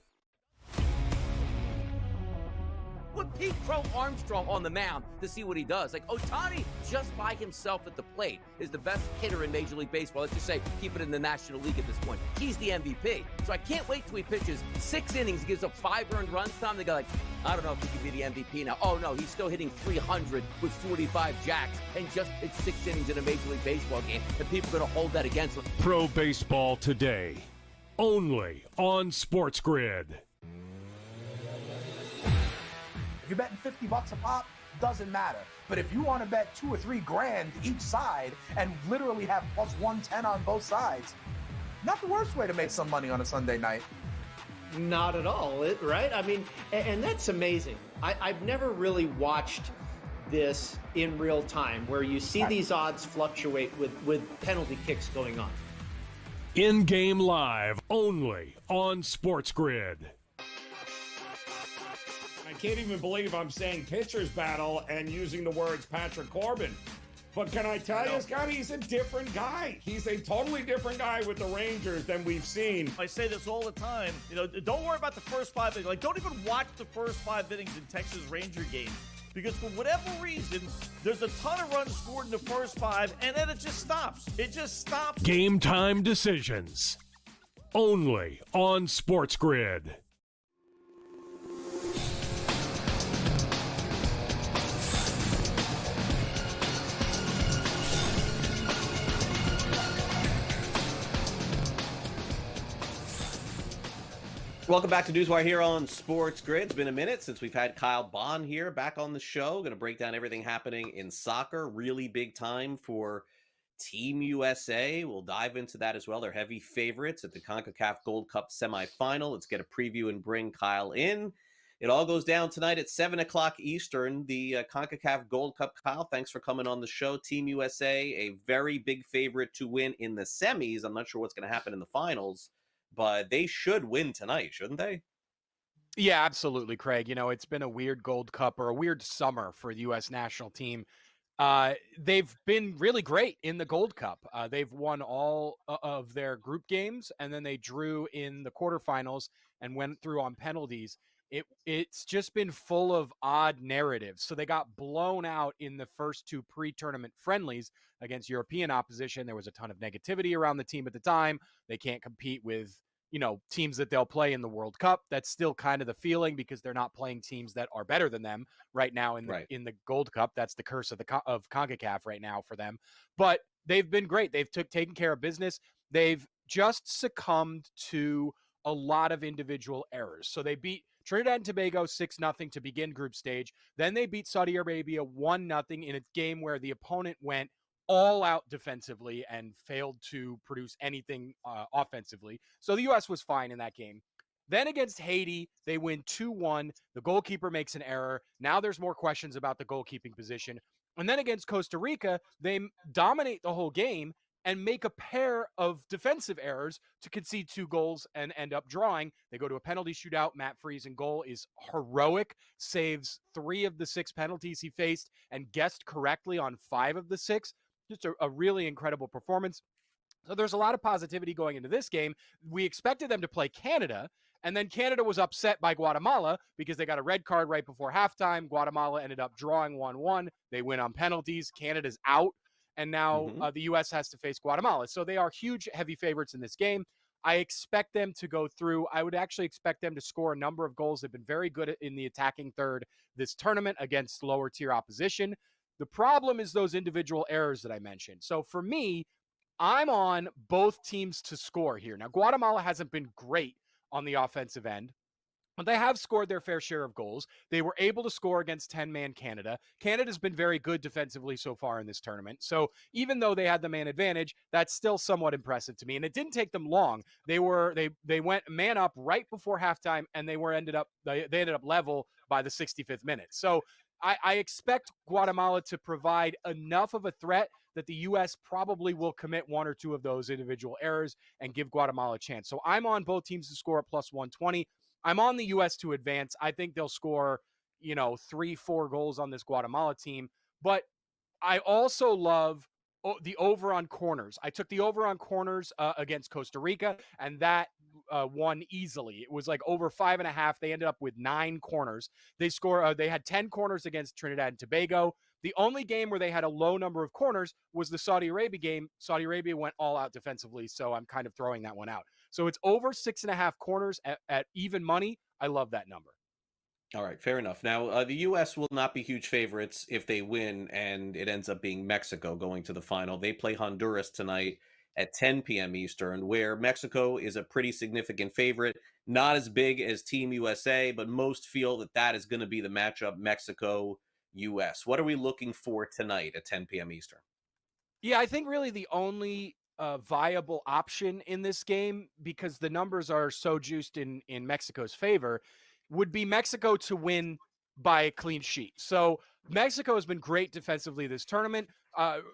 E: Put Pete Crow Armstrong on the mound to see what he does. Like, Ohtani, just by himself at the plate, is the best hitter in Major League Baseball. Let's just say, keep it in the National League at this point. He's the MVP. So I can't wait till he pitches 6 innings, gives up 5 earned runs. Time they go like, I don't know if he can be the MVP now. Oh, no, he's still hitting 300 with 45 jacks and just pitched 6 innings in a Major League Baseball game. And people are going to hold that against him.
B: Pro Baseball Today. Only on SportsGrid.
T: If you're betting $50 a pop, doesn't matter. But if you want to bet $2 or $3 grand each side and literally have plus 110 on both sides, not the worst way to make some money on a Sunday night.
U: Not at all, right? I mean, and that's amazing. I've never really watched this in real time where you see these odds fluctuate with penalty kicks going on.
B: In-game live, only on SportsGrid.
G: I can't even believe I'm saying pitcher's battle and using the words Patrick Corbin. But can I tell you, Scotty, he's a different guy. He's a totally different guy with the Rangers than we've seen.
V: I say this all the time. Don't worry about the first 5 innings. Don't even watch the first 5 innings in Texas Ranger games. Because for whatever reason, there's a ton of runs scored in the first 5, and then it just stops. It just stops.
B: Game time decisions. Only on SportsGrid.
J: Welcome back to NewsWire here on SportsGrid. It's been a minute since we've had Kyle Bonn here back on the show. Going to break down everything happening in soccer. Really big time for Team USA. We'll dive into that as well. They're heavy favorites at the CONCACAF Gold Cup semifinal. Let's get a preview and bring Kyle in. It all goes down tonight at 7 o'clock Eastern, the CONCACAF Gold Cup. Kyle, thanks for coming on the show. Team USA, a very big favorite to win in the semis. I'm not sure what's going to happen in the finals, but they should win tonight, shouldn't they?
L: Yeah, absolutely, Craig. It's been a weird Gold Cup or a weird summer for the U.S. national team. They've been really great in the Gold Cup. They've won all of their group games, and then they drew in the quarterfinals and went through on penalties. It's just been full of odd narratives. So they got blown out in the first two pre-tournament friendlies against European opposition. There was a ton of negativity around the team at the time. They can't compete with, teams that they'll play in the World Cup. That's still kind of the feeling because they're not playing teams that are better than them right now in the Gold Cup. That's the curse of CONCACAF right now for them. But they've been great. They've taken care of business. They've just succumbed to a lot of individual errors. So they beat Trinidad and Tobago 6-0 to begin group stage. Then they beat Saudi Arabia 1-0 in a game where the opponent went all out defensively and failed to produce anything offensively. So the U.S. was fine in that game. Then against Haiti, they win 2-1. The goalkeeper makes an error. Now there's more questions about the goalkeeping position. And then against Costa Rica, they dominate the whole game and make a pair of defensive errors to concede 2 goals and end up drawing. They go to a penalty shootout. Matt Freese in goal is heroic, saves 3 of the 6 penalties he faced and guessed correctly on 5 of the 6. Just a really incredible performance. So there's a lot of positivity going into this game. We expected them to play Canada, and then Canada was upset by Guatemala because they got a red card right before halftime. Guatemala ended up drawing 1-1. They win on penalties. Canada's out, and now the U.S. has to face Guatemala. So they are huge, heavy favorites in this game. I expect them to go through. I would actually expect them to score a number of goals. They've been very good in the attacking third this tournament against lower tier opposition. The problem is those individual errors that I mentioned. So for me, I'm on both teams to score here. Now, Guatemala hasn't been great on the offensive end, but they have scored their fair share of goals. They were able to score against 10-man Canada. Canada's been very good defensively so far in this tournament. So even though they had the man advantage, that's still somewhat impressive to me. And it didn't take them long. They went man up right before halftime, and they ended up level by the 65th minute. So I expect Guatemala to provide enough of a threat that the U.S. probably will commit 1 or 2 of those individual errors and give Guatemala a chance. So I'm on both teams to score at plus 120. I'm on the U.S. to advance. I think they'll score, 3-4 goals on this Guatemala team. But I also love the over on corners. I took the over on corners against Costa Rica, and that won easily. It was like over 5.5. They ended up with 9 corners. They had 10 corners against Trinidad and Tobago. The only game where they had a low number of corners was the Saudi Arabia game. Saudi Arabia went all out defensively, so I'm kind of throwing that one out. So it's over 6.5 corners at even money. I love that number.
J: All right, fair enough. Now, the U.S. will not be huge favorites if they win, and it ends up being Mexico going to the final. They play Honduras tonight at 10 p.m. Eastern, where Mexico is a pretty significant favorite. Not as big as Team USA, but most feel that is going to be the matchup, Mexico-U.S. What are we looking for tonight at 10 p.m. Eastern?
L: Yeah, I think really the only viable option in this game, because the numbers are so juiced in Mexico's favor, would be Mexico to win by a clean sheet. So Mexico has been great defensively this tournament.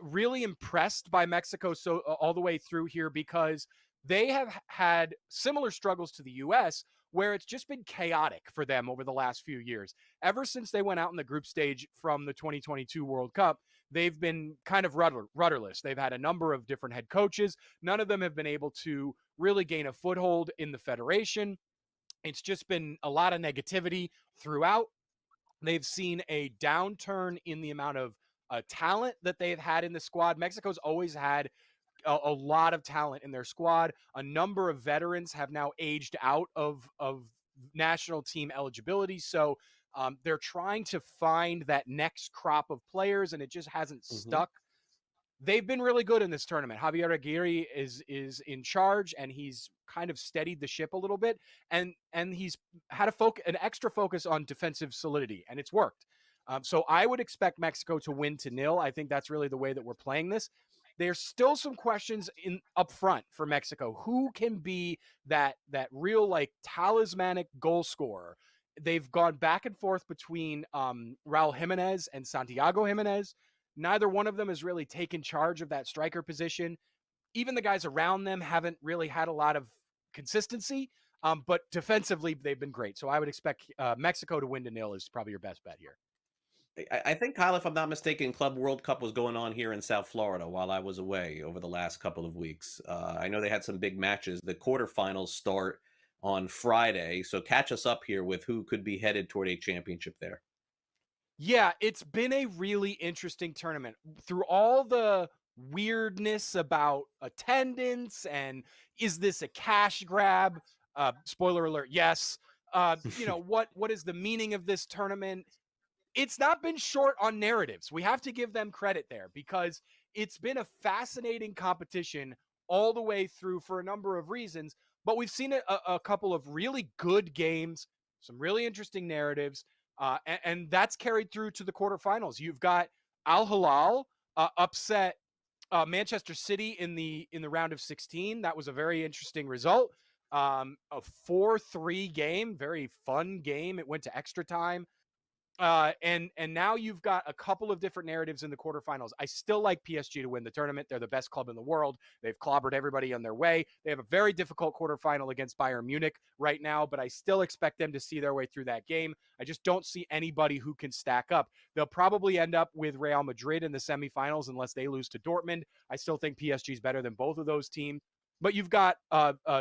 L: Really impressed by Mexico all the way through here, because they have had similar struggles to the U.S., where it's just been chaotic for them over the last few years. Ever since they went out in the group stage from the 2022 World Cup, they've been kind of rudderless. They've had a number of different head coaches. None of them have been able to really gain a foothold in the federation. It's just been a lot of negativity throughout. They've seen a downturn in the amount of talent that they've had in the squad. Mexico's always had a lot of talent in their squad. A number of veterans have now aged out of national team eligibility. So they're trying to find that next crop of players, and it just hasn't stuck. They've been really good in this tournament. Javier Aguirre is in charge, and he's kind of steadied the ship a little bit, and he's had an extra focus on defensive solidity, and it's worked. So I would expect Mexico to win 2-0. I think that's really the way that we're playing this. There's still some questions up front for Mexico. Who can be that real talismanic goal scorer? They've gone back and forth between Raul Jimenez and Santiago Jimenez. Neither one of them has really taken charge of that striker position. Even the guys around them haven't really had a lot of consistency, but defensively, they've been great. So I would expect Mexico to win 2-0 is probably your best bet here.
J: I think, Kyle, if I'm not mistaken, Club World Cup was going on here in South Florida while I was away over the last couple of weeks. I know they had some big matches. The quarterfinals start on Friday, so catch us up here with who could be headed toward a championship there.
L: Yeah, it's been a really interesting tournament. Through all the weirdness about attendance and is this a cash grab? Spoiler alert, yes. What is the meaning of this tournament? It's not been short on narratives. We have to give them credit there because it's been a fascinating competition all the way through for a number of reasons. But we've seen a couple of really good games, some really interesting narratives, and that's carried through to the quarterfinals. You've got Al Hilal upset Manchester City in the round of 16. That was a very interesting result. A 4-3 game, very fun game. It went to extra time. And now you've got a couple of different narratives in the quarterfinals. I still like PSG to win the tournament. They're the best club in the world. They've clobbered everybody on their way. They have a very difficult quarterfinal against Bayern Munich right now, but I still expect them to see their way through that game. I just don't see anybody who can stack up. They'll probably end up with Real Madrid in the semifinals unless they lose to Dortmund. I still think PSG is better than both of those teams. But you've got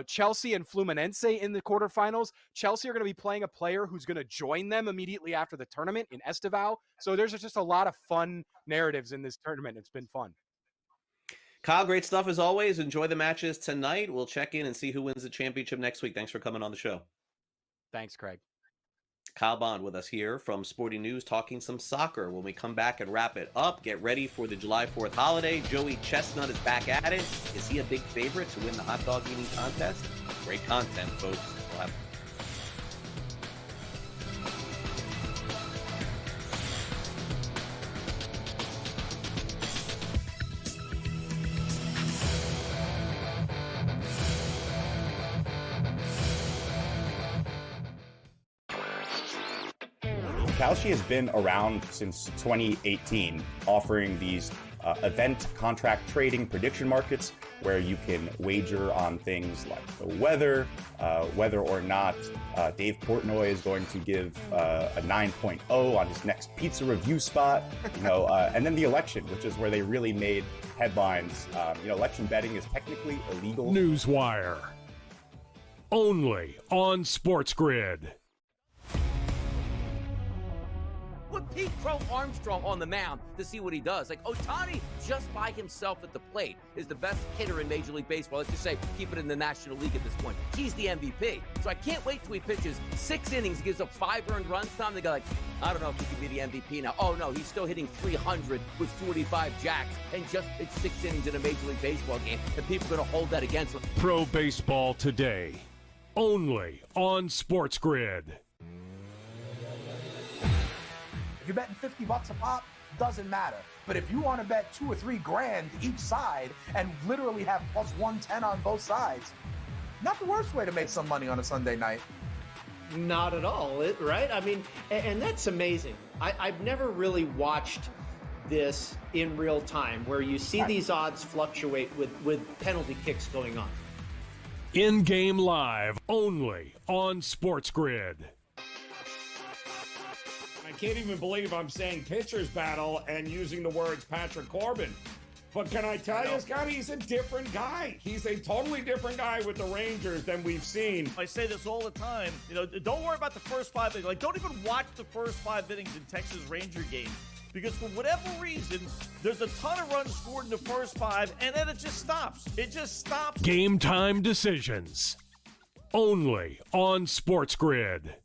L: Chelsea and Fluminense in the quarterfinals. Chelsea are going to be playing a player who's going to join them immediately after the tournament in Esteval. So there's just a lot of fun narratives in this tournament. It's been fun.
J: Kyle, great stuff as always. Enjoy the matches tonight. We'll check in and see who wins the championship next week. Thanks for coming on the show.
L: Thanks, Craig.
J: Kyle Bonn with us here from Sporting News talking some soccer. When we come back and wrap it up, get ready for the July 4th holiday. Joey Chestnut is back at it. Is he a big favorite to win the hot dog eating contest? Great content, folks. We'll have
S: Kalshi has been around since 2018, offering these event contract trading prediction markets where you can wager on things like the weather, whether or not Dave Portnoy is going to give a 9.0 on his next pizza review spot, and then the election, which is where they really made headlines. Election betting is technically illegal.
B: NewsWire. Only on SportsGrid.
E: Put Pete Crow Armstrong on the mound to see what he does. Like, Ohtani just by himself at the plate is the best hitter in Major League Baseball. Let's just say keep it in the National League at this point. He's the MVP. So I can't wait till he pitches 6 innings, gives up 5 earned runs. Time they go like, I don't know if he could be the MVP now. Oh, no, he's still hitting 300 with 45 jacks and just pitched 6 innings in a Major League Baseball game. And people are going to hold that against him.
B: Pro Baseball Today. Only on SportsGrid.
T: If you're betting $50 a pop, doesn't matter. But if you want to bet $2 or $3 grand each side and literally have plus 110 on both sides, not the worst way to make some money on a Sunday night.
U: Not at all, right? I mean, and that's amazing. I've never really watched this in real time where you see these odds fluctuate with penalty kicks going on.
B: In-game live, only on SportsGrid.
G: I can't even believe I'm saying pitcher's battle and using the words Patrick Corbin. But can I tell you, Scotty, he's a different guy. He's a totally different guy with the Rangers than we've seen.
V: I say this all the time. Don't worry about the first 5 innings. Like, don't even watch the first 5 innings in Texas Ranger games. Because for whatever reason, there's a ton of runs scored in the first 5, and then it just stops. It just stops.
B: Game time decisions. Only on SportsGrid.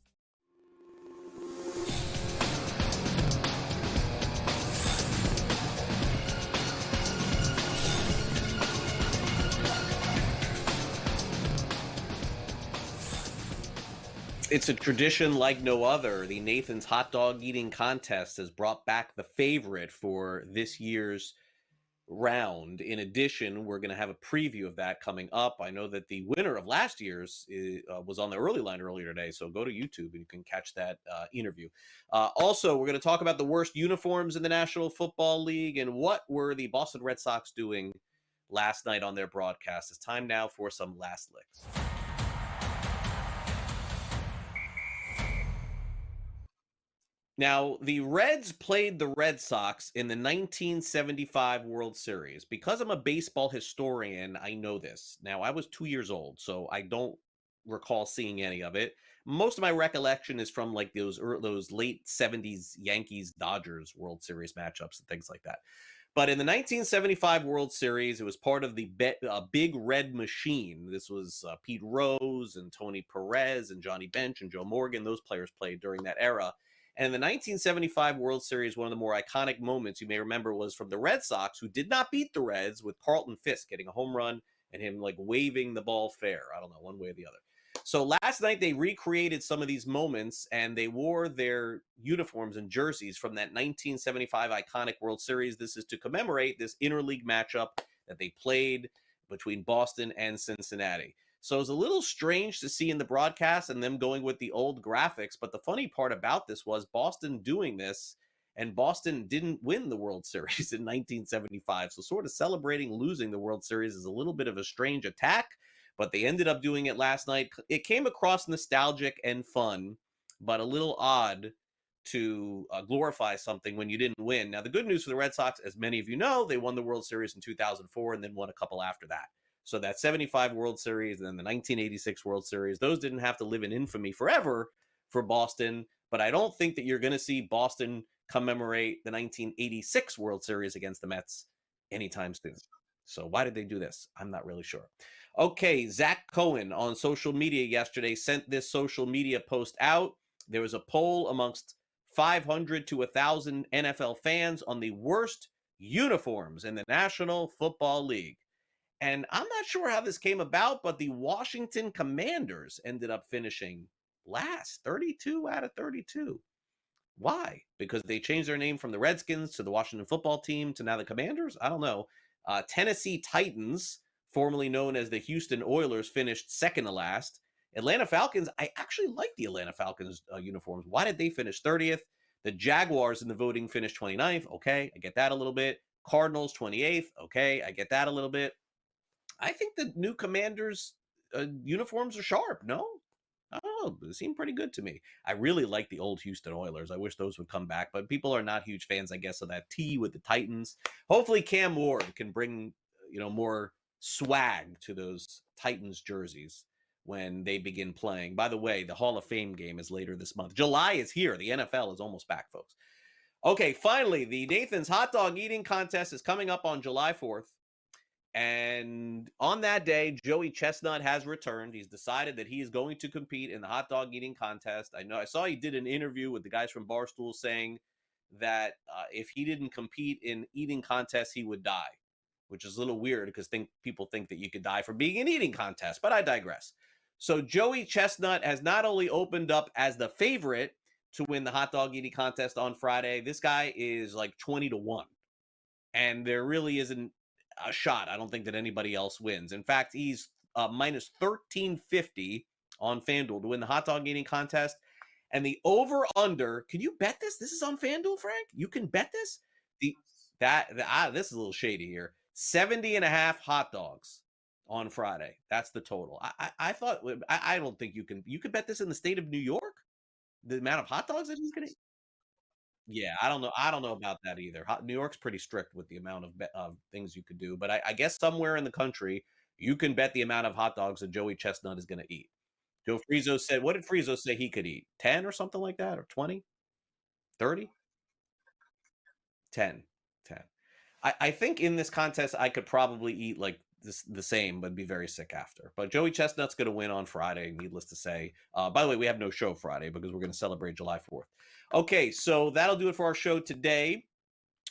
J: It's a tradition like no other. The Nathan's Hot Dog Eating Contest has brought back the favorite for this year's round. In addition, we're going to have a preview of that coming up. I know that the winner of last year's was on the early line earlier today, so go to YouTube and you can catch that interview. Also, we're going to talk about the worst uniforms in the National Football League and what were the Boston Red Sox doing last night on their broadcast. It's time now for some last licks. Now, the Reds played the Red Sox in the 1975 World Series. Because I'm a baseball historian, I know this. Now, I was 2 years old, so I don't recall seeing any of it. Most of my recollection is from like those late 70s Yankees Dodgers World Series matchups and things like that. But in the 1975 World Series, it was part of the Big Red Machine. This was Pete Rose and Tony Perez and Johnny Bench and Joe Morgan. Those players played during that era. And in the 1975 World Series, one of the more iconic moments you may remember was from the Red Sox, who did not beat the Reds, with Carlton Fisk getting a home run and him like waving the ball fair. I don't know, one way or the other. So last night they recreated some of these moments, and they wore their uniforms and jerseys from that 1975 iconic World Series. This is to commemorate this interleague matchup that they played between Boston and Cincinnati. So it was a little strange to see in the broadcast and them going with the old graphics. But the funny part about this was Boston doing this, and Boston didn't win the World Series in 1975. So sort of celebrating losing the World Series is a little bit of a strange attack, but they ended up doing it last night. It came across nostalgic and fun, but a little odd to glorify something when you didn't win. Now, the good news for the Red Sox, as many of you know, they won the World Series in 2004 and then won a couple after that. So that 75 World Series and then the 1986 World Series, those didn't have to live in infamy forever for Boston. But I don't think that you're going to see Boston commemorate the 1986 World Series against the Mets anytime soon. So why did they do this? I'm not really sure. Okay, Zach Cohen on social media yesterday sent this social media post out. There was a poll amongst 500 to 1,000 NFL fans on the worst uniforms in the National Football League. And I'm not sure how this came about, but the Washington Commanders ended up finishing last, 32 out of 32. Why? Because they changed their name from the Redskins to the Washington Football Team to now the Commanders? I don't know. Tennessee Titans, formerly known as the Houston Oilers, finished second to last. Atlanta Falcons, I actually like the Atlanta Falcons uniforms. Why did they finish 30th? The Jaguars in the voting finished 29th. Okay, I get that a little bit. Cardinals 28th. Okay, I get that a little bit. I think the new Commanders uniforms are sharp. No? I don't know. They seem pretty good to me. I really like the old Houston Oilers. I wish those would come back, but people are not huge fans, I guess, of that T with the Titans. Hopefully Cam Ward can bring, more swag to those Titans jerseys when they begin playing. By the way, the Hall of Fame game is later this month. July is here. The NFL is almost back, folks. Okay, finally, the Nathan's Hot Dog Eating Contest is coming up on July 4th. And on that day, Joey Chestnut has returned. He's decided that he is going to compete in the hot dog eating contest. I saw he did an interview with the guys from Barstool saying that if he didn't compete in eating contests, he would die, which is a little weird because people think that you could die from being in eating contests, but I digress. So Joey Chestnut has not only opened up as the favorite to win the hot dog eating contest on Friday, this guy is like 20-1. And there really isn't a shot. I don't think that anybody else wins. In fact, he's minus 1350 on FanDuel to win the hot dog eating contest. And the over-under, can you bet this? This is on FanDuel, Frank? You can bet this? This is a little shady here. 70.5 hot dogs on Friday. That's the total. I thought, I don't think you could bet this in the state of New York? The amount of hot dogs that he's going to eat? Yeah, I don't know about that either. New York's pretty strict with the amount of things you could do, but I guess somewhere in the country you can bet the amount of hot dogs that Joey Chestnut is going to eat. Joe Frizo said, what did Frizo say he could eat? 10 or something like that, or 20, 30, 10. I think in this contest I could probably eat like the same, but be very sick after. But Joey Chestnut's going to win on Friday, needless to say. By the way, we have no show Friday because we're going to celebrate July 4th. Okay, so that'll do it for our show today.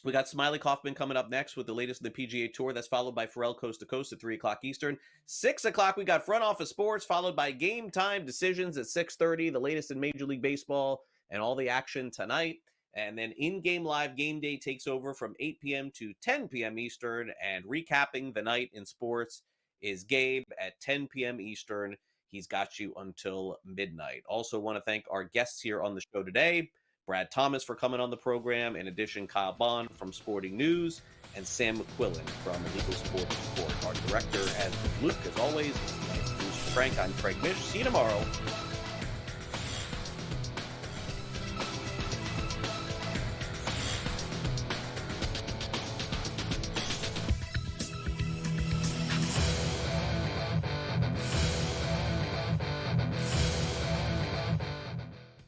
J: We got Smiley Kaufman coming up next with the latest in the PGA Tour. That's followed by Pharrell Coast to Coast at 3 o'clock Eastern. 6 o'clock, we got Front Office Sports, followed by Game Time Decisions at 6:30, the latest in Major League Baseball and all the action tonight. And then In-Game Live Game Day takes over from 8 p.m. to 10 p.m. Eastern. And recapping the night in sports is Gabe at 10 p.m. Eastern. He's got you until midnight. Also want to thank our guests here on the show today. Brad Thomas for coming on the program. In addition, Kyle Bonn from Sporting News and Sam McQuillan from Legal Sports Report. Our director has been Luke, as always. Nice to meet you, Frank. I'm Craig Mish. See you tomorrow